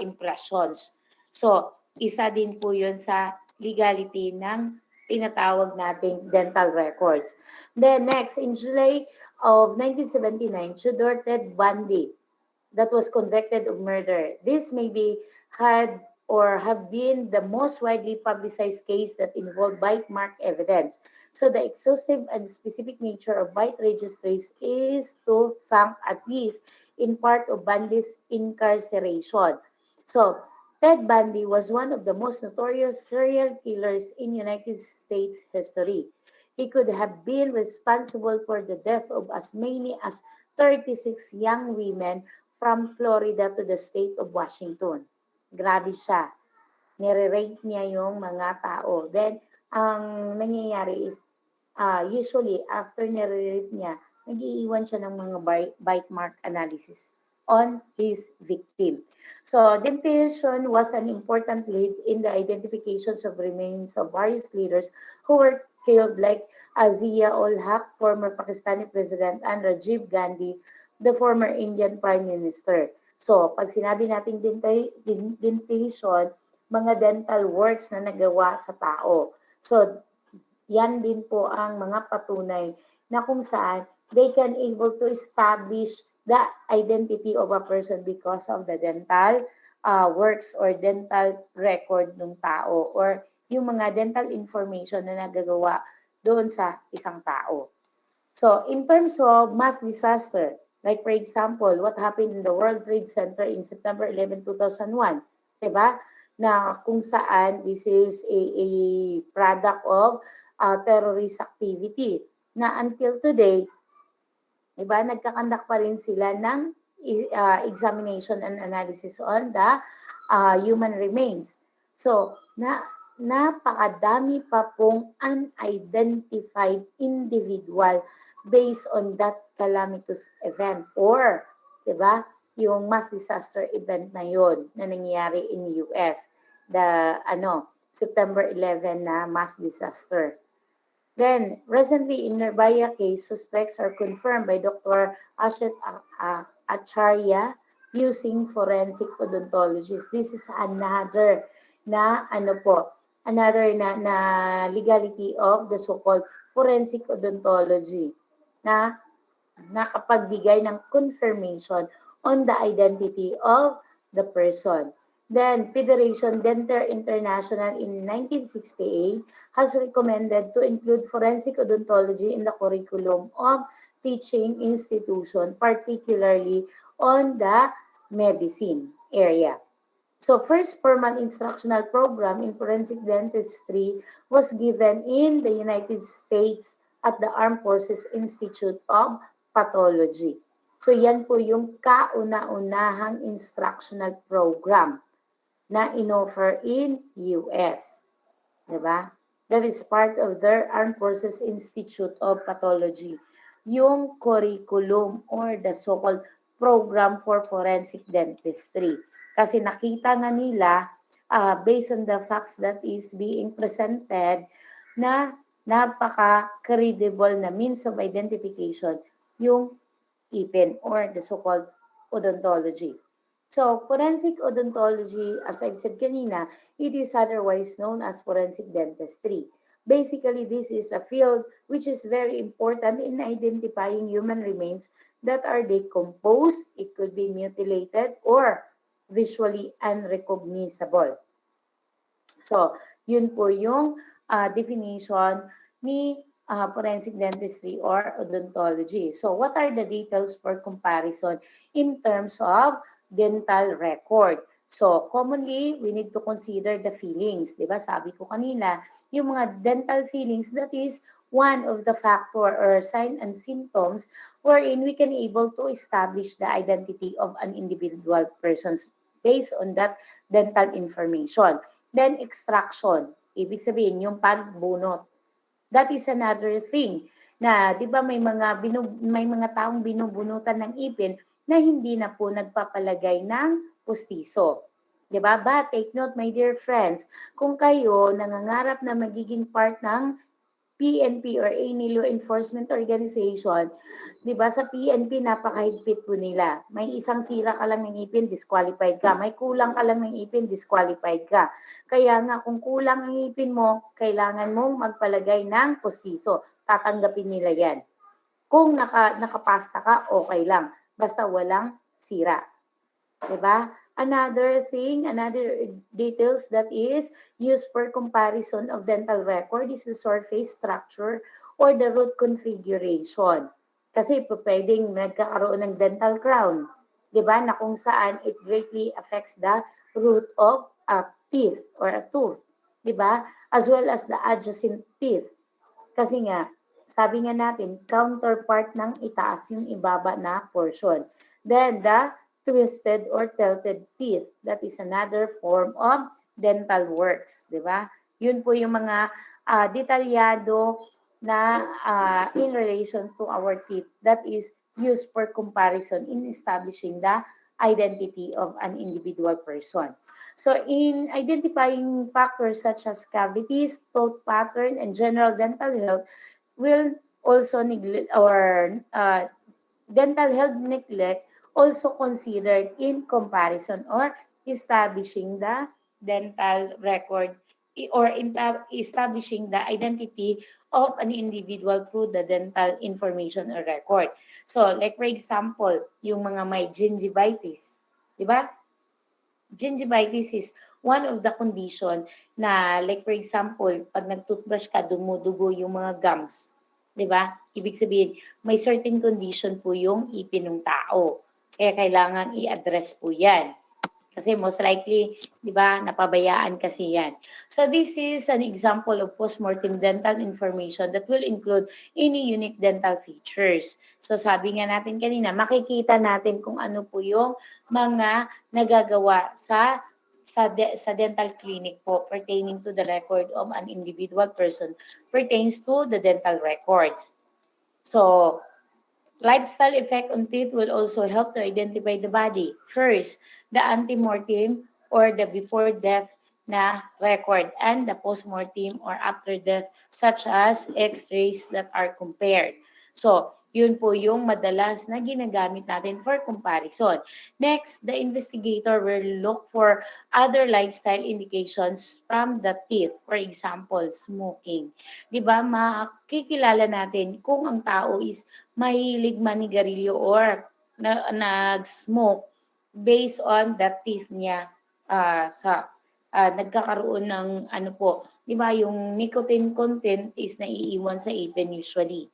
impressions. So, isa din po yun sa legality ng tinatawag nating dental records. Then next, in July of 1979, Tudor Ted Bundy, that was convicted of murder. This may be had or have been the most widely publicized case that involved bite mark evidence. So the exhaustive and specific nature of bite registries is to thank at least in part of Bundy's incarceration. So Ted Bundy was one of the most notorious serial killers in United States history. He could have been responsible for the death of as many as 36 young women from Florida to the state of Washington. Grabe siya. Nire-rate niya yung mga tao. Then, ang nangyayari is, usually, after nire-rate niya, nag-iiwan siya ng mga bite mark analysis on his victim. So, dentition was an important lead in the identifications of remains of various leaders who were killed like Zia ul Haq, former Pakistani president, and Rajiv Gandhi, the former Indian Prime Minister. So, pag sinabi natin dentition, mga dental works na nagawa sa tao. So, yan din po ang mga patunay na kung saan they can able to establish the identity of a person because of the dental works or dental record ng tao or yung mga dental information na nagagawa doon sa isang tao. So, in terms of mass disaster, like for example, what happened in the World Trade Center in September 11, 2001, diba? Na kung saan this is a product of terrorist activity. Na until today, diba, nagkakandak pa rin sila ng examination and analysis on the human remains. So, napakadami pa pong unidentified individual based on that calamitous event or, di ba, yung mass disaster event na yon na nangyayari in US, the September 11 na mass disaster. Then, recently in Nirbhaya case, suspects are confirmed by Dr. Ashet Acharya using forensic odontologist. This is another na legality of the so-called forensic odontology na nakapagbigay ng confirmation on the identity of the person. Then, Federation Dentaire International in 1968 has recommended to include forensic odontology in the curriculum of teaching institution, particularly on the medicine area. So, first formal instructional program in forensic dentistry was given in the United States at the Armed Forces Institute of Pathology. So, yan po yung kauna-unahang instructional program na inoffer in US. Diba? That is part of their Armed Forces Institute of Pathology. Yung curriculum or the so-called program for forensic dentistry. Kasi nakita nga nila, based on the facts that is being presented, na napaka-credible na means of identification yung ipin or the so-called odontology. So, forensic odontology, as I've said kanina, it is otherwise known as forensic dentistry. Basically, this is a field which is very important in identifying human remains that are decomposed, it could be mutilated, or visually unrecognizable. So, yun po yung definition ni forensic dentistry or odontology. So, what are the details for comparison in terms of dental record? So, commonly, we need to consider the fillings. Diba? Sabi ko kanina, yung mga dental fillings, that is one of the factor or sign and symptoms wherein we can able to establish the identity of an individual persons based on that dental information. Then, extraction. Ibig sabihin, yung pagbunot. That is another thing na 'di ba may mga taong binubunutan ng ipin na hindi na po nagpapalagay ng pustiso. 'Di ba? But take note my dear friends, kung kayo nangangarap na magiging part ng PNP or any law enforcement organization, 'di ba sa PNP napakahigpit po nila. May isang sira ka lang ng ipin, disqualified ka. May kulang ka lang ng ipin, disqualified ka. Kaya nga kung kulang ang ipin mo, kailangan mong magpalagay ng postiso. Tatanggapin nila 'yan. Kung nakapasta ka, okay lang. Basta walang sira. Diba? Another details that is used for comparison of dental record is the surface structure or the root configuration. Kasi pwedeng nagkakaroon ng dental crown, di ba, na kung saan it greatly affects the root of a teeth or a tooth, di ba, as well as the adjacent teeth. Kasi nga, sabi nga natin, counterpart ng itaas yung ibaba na portion. Then, the twisted or tilted teeth. That is another form of dental works. Di ba? Yun po yung mga detalyado na in relation to our teeth that is used for comparison in establishing the identity of an individual person. So in identifying factors such as cavities, tooth pattern, and general dental health will also neglect or dental health neglect also considered in comparison or establishing the dental record or establishing the identity of an individual through the dental information or record. So, like for example, yung mga may gingivitis, di ba? Gingivitis is one of the condition na like for example, pag nag-toothbrush ka, dumudugo yung mga gums. 'Di ba? Ibig sabihin, may certain condition po yung ipin ng tao. Kaya kailangan i-address po 'yan. Kasi most likely, 'di ba, napabayaan kasi 'yan. So this is an example of postmortem dental information that will include any unique dental features. So sabi nga natin kanina, makikita natin kung ano po yung mga nagagawa sa dental clinic po pertaining to the record of an individual person pertains to the dental records. So, lifestyle effect on teeth will also help to identify the body. First, the antemortem or the before death na record and the postmortem or after death such as x-rays that are compared. So, yun po yung madalas na ginagamit natin for comparison. Next, the investigator will look for other lifestyle indications from the teeth. For example, smoking. 'Di ba? Makikilala natin kung ang tao is mahilig manigarilyo or nag-smoke based on the teeth niya nagkakaroon ng ano po, 'di ba, yung nicotine content is naiiwan sa ipin usually.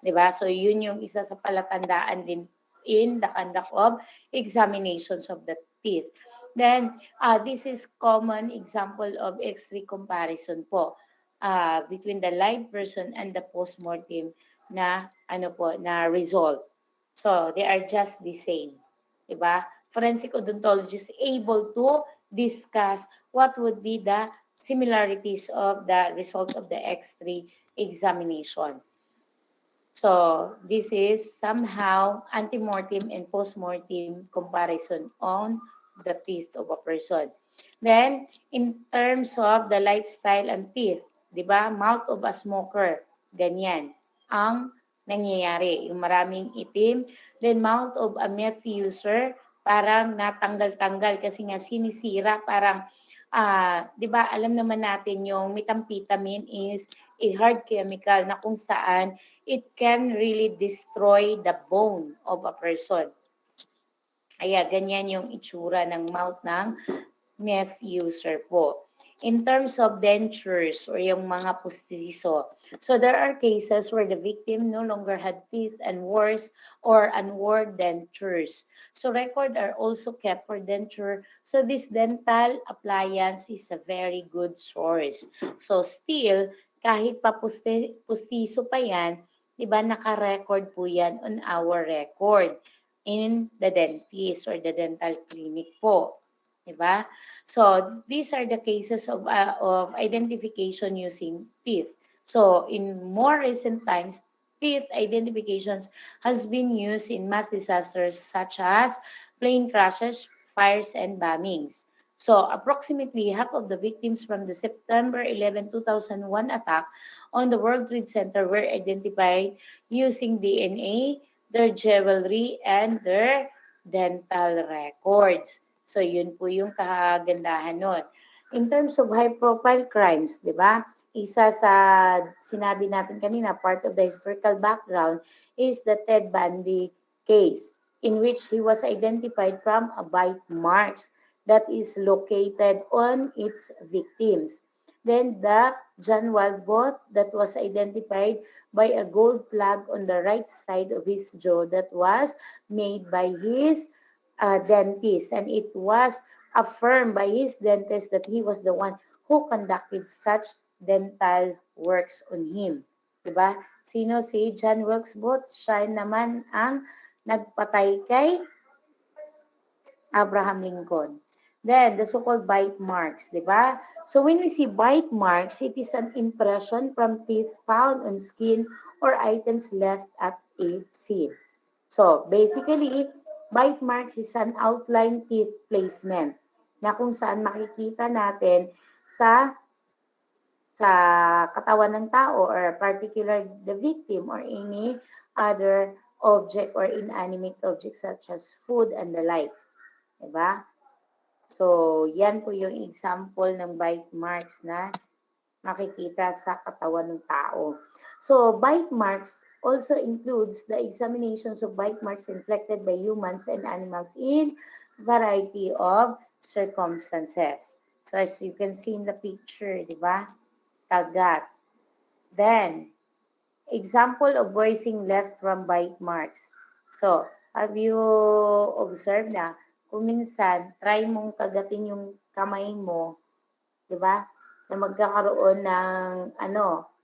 'Di ba? So yun yung isa sa palatandaan din in the conduct of examinations of the teeth. Then, this is common example of X-ray comparison po between the live person and the postmortem na ano po na result. So they are just the same, 'di ba? Forensic odontologist able to discuss what would be the similarities of the result of the X-ray examination. So this is somehow antemortem and postmortem comparison on the teeth of a person. Then, in terms of the lifestyle and teeth, di ba, mouth of a smoker, ganyan ang nangyayari. Yung maraming itim. Then, mouth of a meth user, parang natanggal-tanggal kasi nga sinisira, parang, di ba, alam naman natin yung methamphetamine is a hard chemical na kung saan it can really destroy the bone of a person. Kaya ganyan yung itsura ng mouth ng meth user po. In terms of dentures or yung mga pustiso, so there are cases where the victim no longer had teeth and worse or unworn dentures. So record are also kept for denture. So this dental appliance is a very good source. So still, kahit pa pustiso pa yan, di ba, naka-record po yan on our record in the dentist or the dental clinic po. Di ba? So, these are the cases of identification using teeth. So, in more recent times, teeth identifications has been used in mass disasters such as plane crashes, fires, and bombings. So, approximately half of the victims from the September 11, 2001 attack on the World Trade Center were identified using DNA, their jewelry, and their dental records. So, yun po yung kagandahan nun. In terms of high-profile crimes, di ba? isa sa sinabi natin kanina, part of the historical background is the Ted Bundy case, in which he was identified from a bite marks that is located on its victims. Then the John Walbot that was identified by a gold plug on the right side of his jaw that was made by his dentist, and it was affirmed by his dentist that he was the one who conducted such dental works on him. Diba? Sino si John Wilkes Booth? Siya naman ang nagpatay kay Abraham Lincoln. Then, the so-called bite marks, di ba? So, when we see bite marks, it is an impression from teeth found on skin or items left at a scene. So, basically, bite marks is an outline teeth placement na kung saan makikita natin sa sa katawan ng tao or particular the victim or any other object or inanimate object such as food and the likes. Diba? So, yan po yung example ng bite marks na makikita sa katawan ng tao. So, bite marks also includes the examinations of bite marks inflicted by humans and animals in variety of circumstances. So, as you can see in the picture, di ba? Kagat. Then, example of voicing left from bite marks. So, have you observed na kung minsan, try mong kagatin yung kamay mo, di ba? Na magkakaroon ng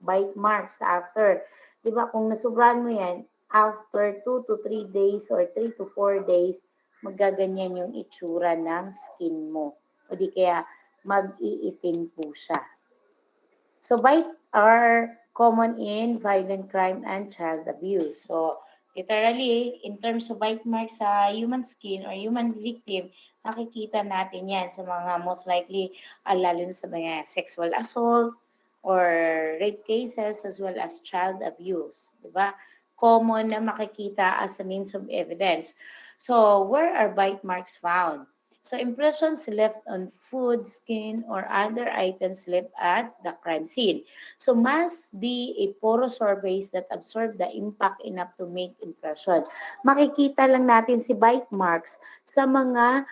bite marks after. Di ba? Kung nasubrahan mo yan, after 2 to 3 days or 3 to 4 days, magaganyan yung itsura ng skin mo. O di kaya mag-iitim po siya. So, bite are common in violent crime and child abuse. So, literally, in terms of bite marks sa human skin or human victim, makikita natin yan sa mga most likely, lalo na sa mga sexual assault or rape cases as well as child abuse. Diba? Common na makikita as a means of evidence. So, where are bite marks found? So, impressions left on food, skin, or other items left at the crime scene. So, must be a porous surface that absorb the impact enough to make impression. Makikita lang natin si bite marks sa mga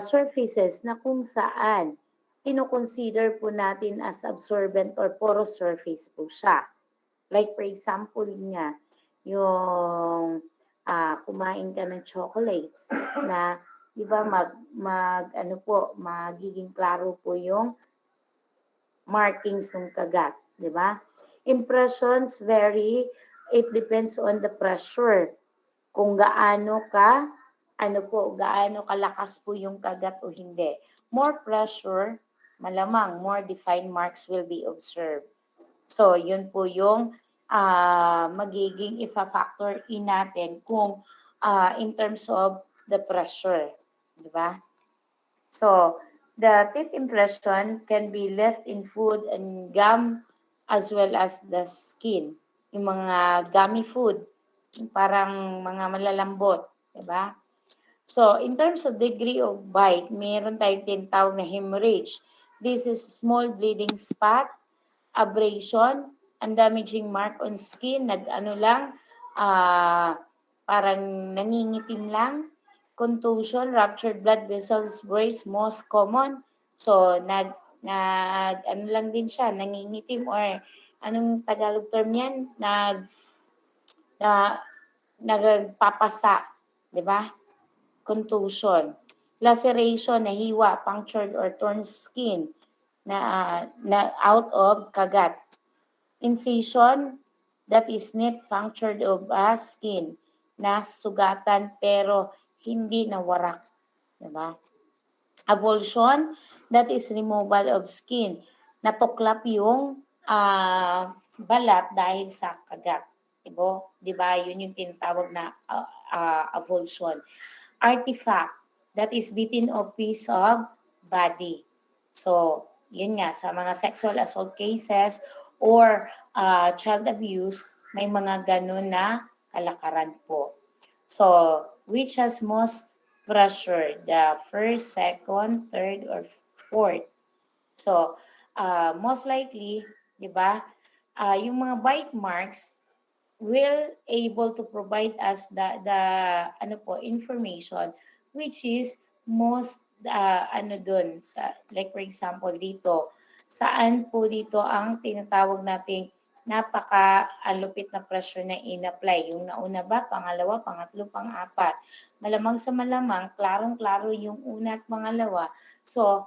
surfaces na kung saan kino-consider po natin as absorbent or porous surface po siya. Like for example nga, yung kumain ka ng chocolates na 'di ba magiging klaro po yung markings ng kagat, 'di ba? Impressions vary, it depends on the pressure. Kung gaano kalakas po yung kagat o hindi. More pressure, malamang more defined marks will be observed. So, yun po yung magiging ifa-factor in natin kung in terms of the pressure. Diba? So, the teeth impression can be left in food and gum as well as the skin. Yung mga gummy food, parang mga malalambot. Diba? So, in terms of degree of bite, meron tayong tinatawag na hemorrhage. This is small bleeding spot, abrasion, and damaging mark on skin, parang nangingitim lang, contusion, ruptured blood vessels, brace, most common. So, lang din siya, nangingitim or anong Tagalog term yan? Nagpapasa, di ba? Contusion. Laceration, nahiwa, punctured or torn skin, na out of kagat. Incision, that is snip punctured of skin, na sugatan pero hindi nawarak. Diba? Avulsion, that is removal of skin. Natuklap yung balat dahil sa kagat. Diba? Yun yung tinatawag na avulsion. Artifact, that is bitten off piece of body. So, yun nga, sa mga sexual assault cases or child abuse, may mga ganun na kalakaran po. So, which has most pressure? The first, second, third, or fourth? So, most likely, di ba? Yung mga bite marks will able to provide us the ano po information which is most ano dun sa like for example dito saan po dito ang tinatawag nating napaka lupit na pressure na in-apply yung nauna ba pangalawa pangatlo pang-apat malamang sa malamang klarong-klaro yung una at pangalawa so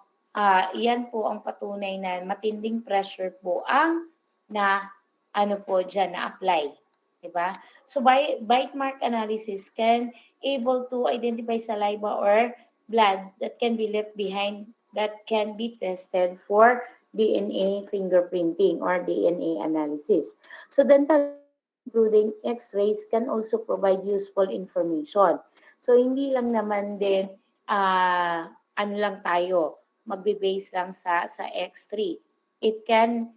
iyan po ang patunay na matinding pressure po ang na ano po diyan na apply. Diba? So bite mark analysis can able to identify saliva or blood that can be left behind that can be tested for DNA fingerprinting or DNA analysis. So dental including x-rays can also provide useful information. So hindi lang naman din ano lang tayo, magbe-base lang sa X-ray. It can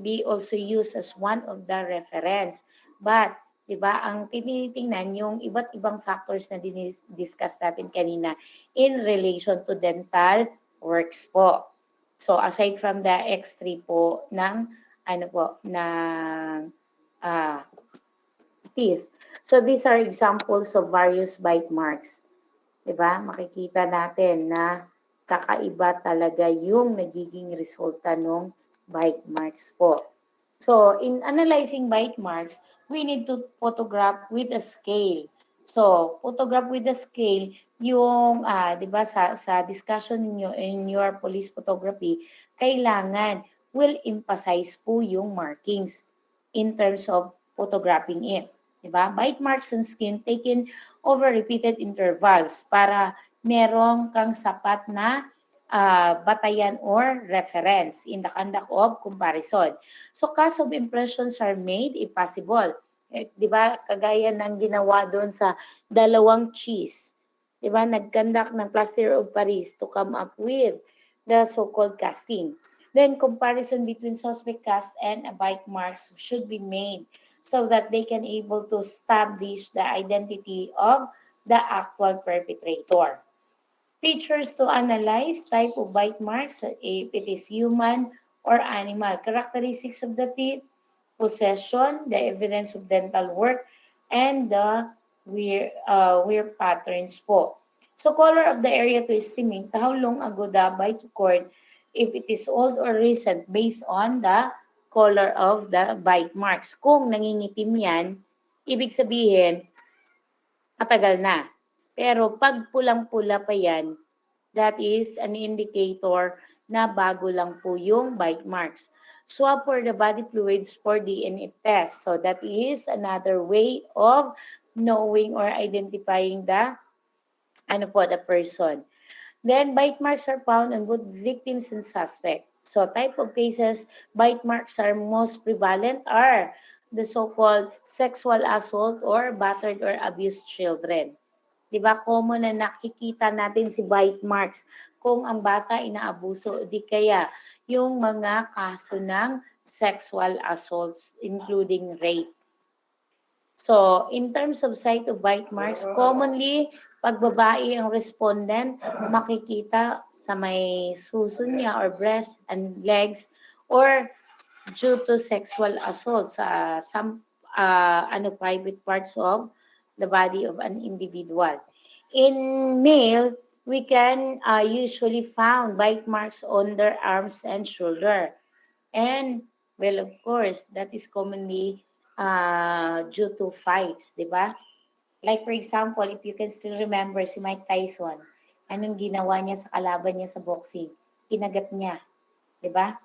be also used as one of the reference. But, 'di ba, ang tinitingnan yung iba't ibang factors na discuss natin kanina in relation to dental works po. So, aside from the X3 po ng ano po, ng teeth. So, these are examples of various bite marks. 'Di ba? Makikita natin na kakaiba talaga yung nagiging resulta ng bite marks po. So, in analyzing bite marks, we need to photograph with a scale. So, photograph with a scale, yung, 'di ba, sa discussion niyo in your police photography, kailangan will emphasize po yung markings in terms of photographing it. 'Di ba? Bite marks on skin taken over repeated intervals para merong kang sapat na batayan or reference in the conduct of comparison. So, cast of impressions are made if possible. Di ba, kagaya ng ginawa doon sa dalawang cheese. Di ba, nag-conduct ng plaster of Paris to come up with the so-called casting. Then, comparison between suspect cast and a bite marks should be made so that they can able to establish the identity of the actual perpetrator. Features to analyze type of bite marks, if it is human or animal. Characteristics of the teeth, possession, the evidence of dental work, and the wear patterns po. So color of the area to estimate how long ago the bite occurred, if it is old or recent based on the color of the bite marks. Kung nangingitim yan, ibig sabihin, matagal na. Pero pag pulang-pula pa yan, that is an indicator na bago lang po yung bite marks. Swab for the body fluids for DNA test. So that is another way of knowing or identifying the the person. Then bite marks are found on both victims and suspect. So type of cases bite marks are most prevalent are the so-called sexual assault or battered or abused children. 'Di ba common na nakikita natin si bite marks kung ang bata inaabuso o di kaya yung mga kaso ng sexual assaults including rape. So, in terms of site of bite marks, commonly pag babae ang respondent, makikita sa may suso niya or breast and legs or due to sexual assault sa some private parts of the body of an individual. In male, we can usually found bite marks on their arms and shoulder. And well, of course, that is commonly due to fights, di ba? Like for example, if you can still remember si Mike Tyson, anong ginawa niya sa kalaban niya sa boxing? Kinagat niya, di ba?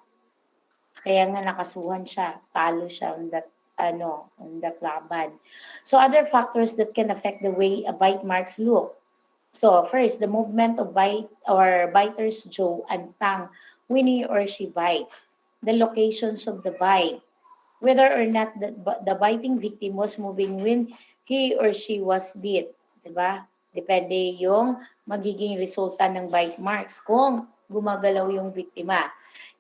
Kaya nga nakasuhan siya, talo siya on that laban. So other factors that can affect the way a bite marks look. So first, the movement of bite or biter's jaw and tongue when he or she bites. The locations of the bite. Whether or not the biting victim was moving when he or she was bit. Diba? Depende yung magiging resulta ng bite marks kung gumagalaw yung biktima.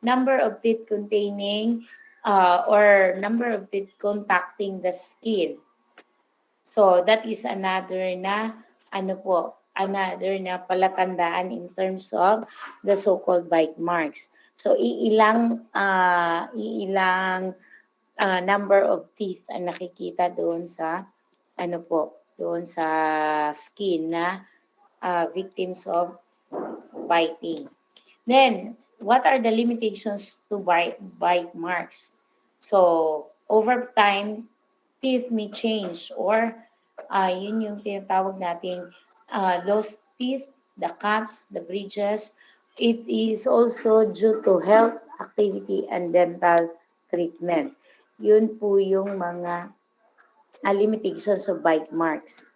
Number of teeth containing or number of teeth contacting the skin. So that is another na another na palatandaan in terms of the so-called bite marks. So iilang number of teeth ang nakikita doon sa ano po, doon sa skin na victims of biting. Then, what are the limitations to bite marks? So, over time, teeth may change or yun yung tinatawag nating lost teeth, the caps, the bridges. It is also due to health activity and dental treatment. Yun po yung mga limitations of bite marks.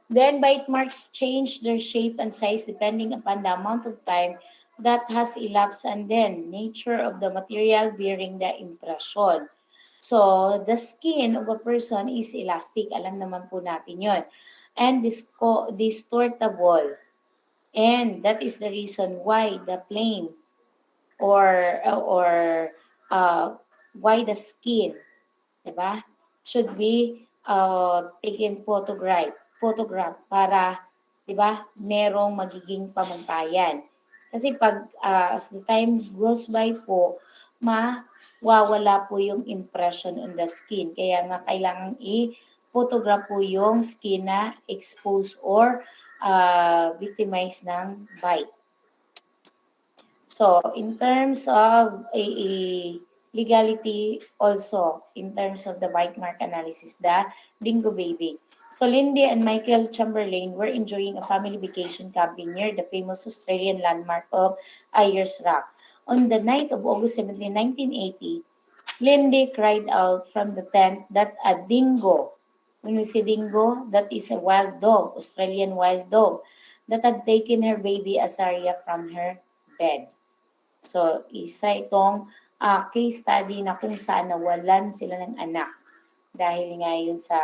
Then bite marks change their shape and size depending upon the amount of time that has elapsed and then nature of the material bearing the impression. So, the skin of a person is elastic. Alam naman po natin yon. And distortable. And that is the reason why the plane or why the skin, diba, should be taken photograph para, diba, merong magiging pamantayan. Kasi pag as the time goes by po, mawawala po yung impression on the skin. Kaya nga kailangan i-photograph po yung skin na exposed or victimized ng bite. So, in terms of a legality also, in terms of the bite mark analysis, the Dingo Baby. So, Lindy and Michael Chamberlain were enjoying a family vacation camping near the famous Australian landmark of Ayers Rock. On the night of August 17, 1980, Lindy cried out from the tent that a dingo, when we say dingo, that is a wild dog, Australian wild dog, that had taken her baby Azaria from her bed. So, isa itong case study na kung saan nawalan sila ng anak dahil nga yun sa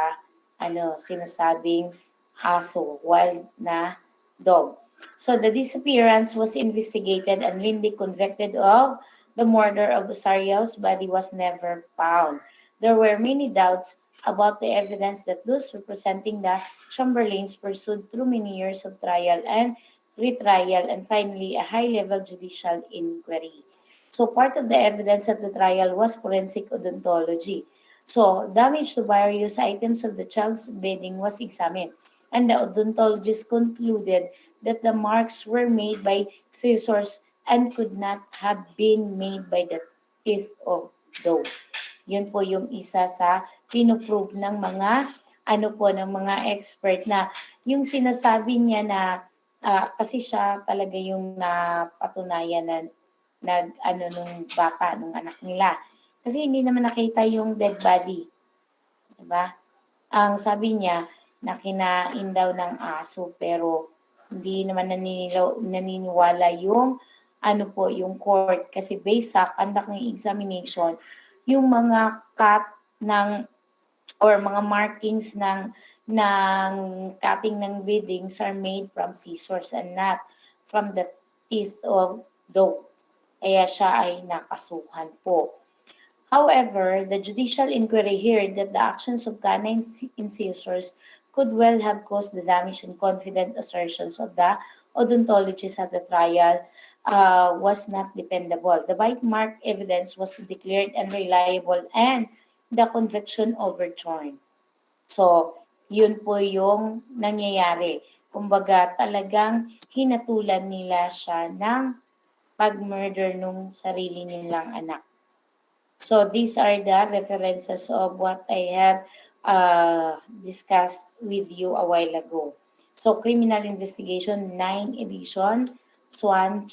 sinasabing aso, wild na dog. So, the disappearance was investigated and Lindy convicted of the murder of Osario's body was never found. There were many doubts about the evidence that those representing the Chamberlains pursued through many years of trial and retrial, and finally a high-level judicial inquiry. So part of the evidence at the trial was forensic odontology. So damage to various items of the child's bedding was examined, and the odontologist concluded that the marks were made by scissors and could not have been made by the teeth of dog. Yun po yung isa sa pinuprove ng mga ng mga expert na yung sinasabi niya na kasi siya talaga yung napatunayan na nung bata, nung anak nila. Kasi hindi naman nakita yung dead body. Diba? Ang sabi niya, na kinain daw ng aso, pero hindi naman naniniwala yung yung court. Kasi based sa conduct ng examination, yung mga cut ng or mga markings ng cutting ng beadings are made from scissors and not from the teeth of dog. Kaya siya ay nakasuhan po. However, the judicial inquiry heard that the actions of canine incisors could well have caused the damage and confident assertions of the odontologist at the trial was not dependable. The bite mark evidence was declared unreliable and the conviction overturned. So, yun po yung nangyayari. Kumbaga, talagang hinatulan nila siya ng pag-murder nung sarili nilang anak. So, these are the references of what I have discussed with you a while ago. So, Criminal Investigation 9 edition, Swan,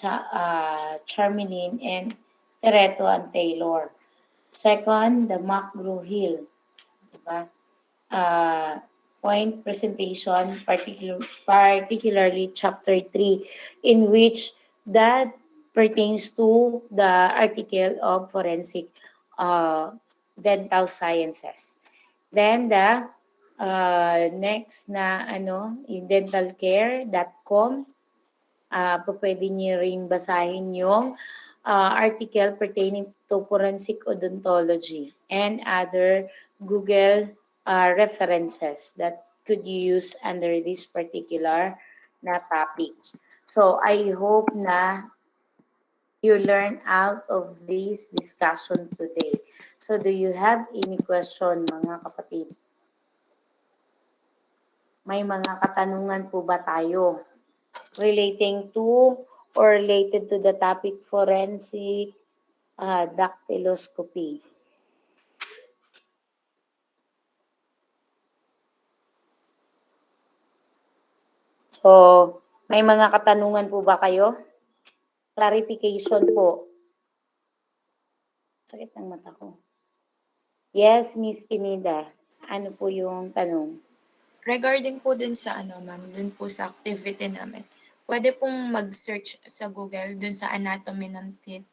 Charmelin, and Tereto and Taylor. Second, the McGraw-Hill. Diba? Point presentation, particularly chapter 3, in which that pertains to the article of forensic dental sciences. Then the next na yung dentalcare.com, pwede niyo rin basahin yung article pertaining to forensic odontology and other Google references that could you use under this particular na topic. So I hope na you learn out of this discussion today. So do you have any question, mga kapatid? May mga katanungan po ba tayo relating to or related to the topic forensic dactyloscopy? So, may mga katanungan po ba kayo? Clarification po. Sakit ng mata ko. Yes, Miss Pineda. Ano po yung tanong? Regarding po dun sa ma'am, dun po sa activity namin, pwede pong mag-search sa Google dun sa anatomy ng teeth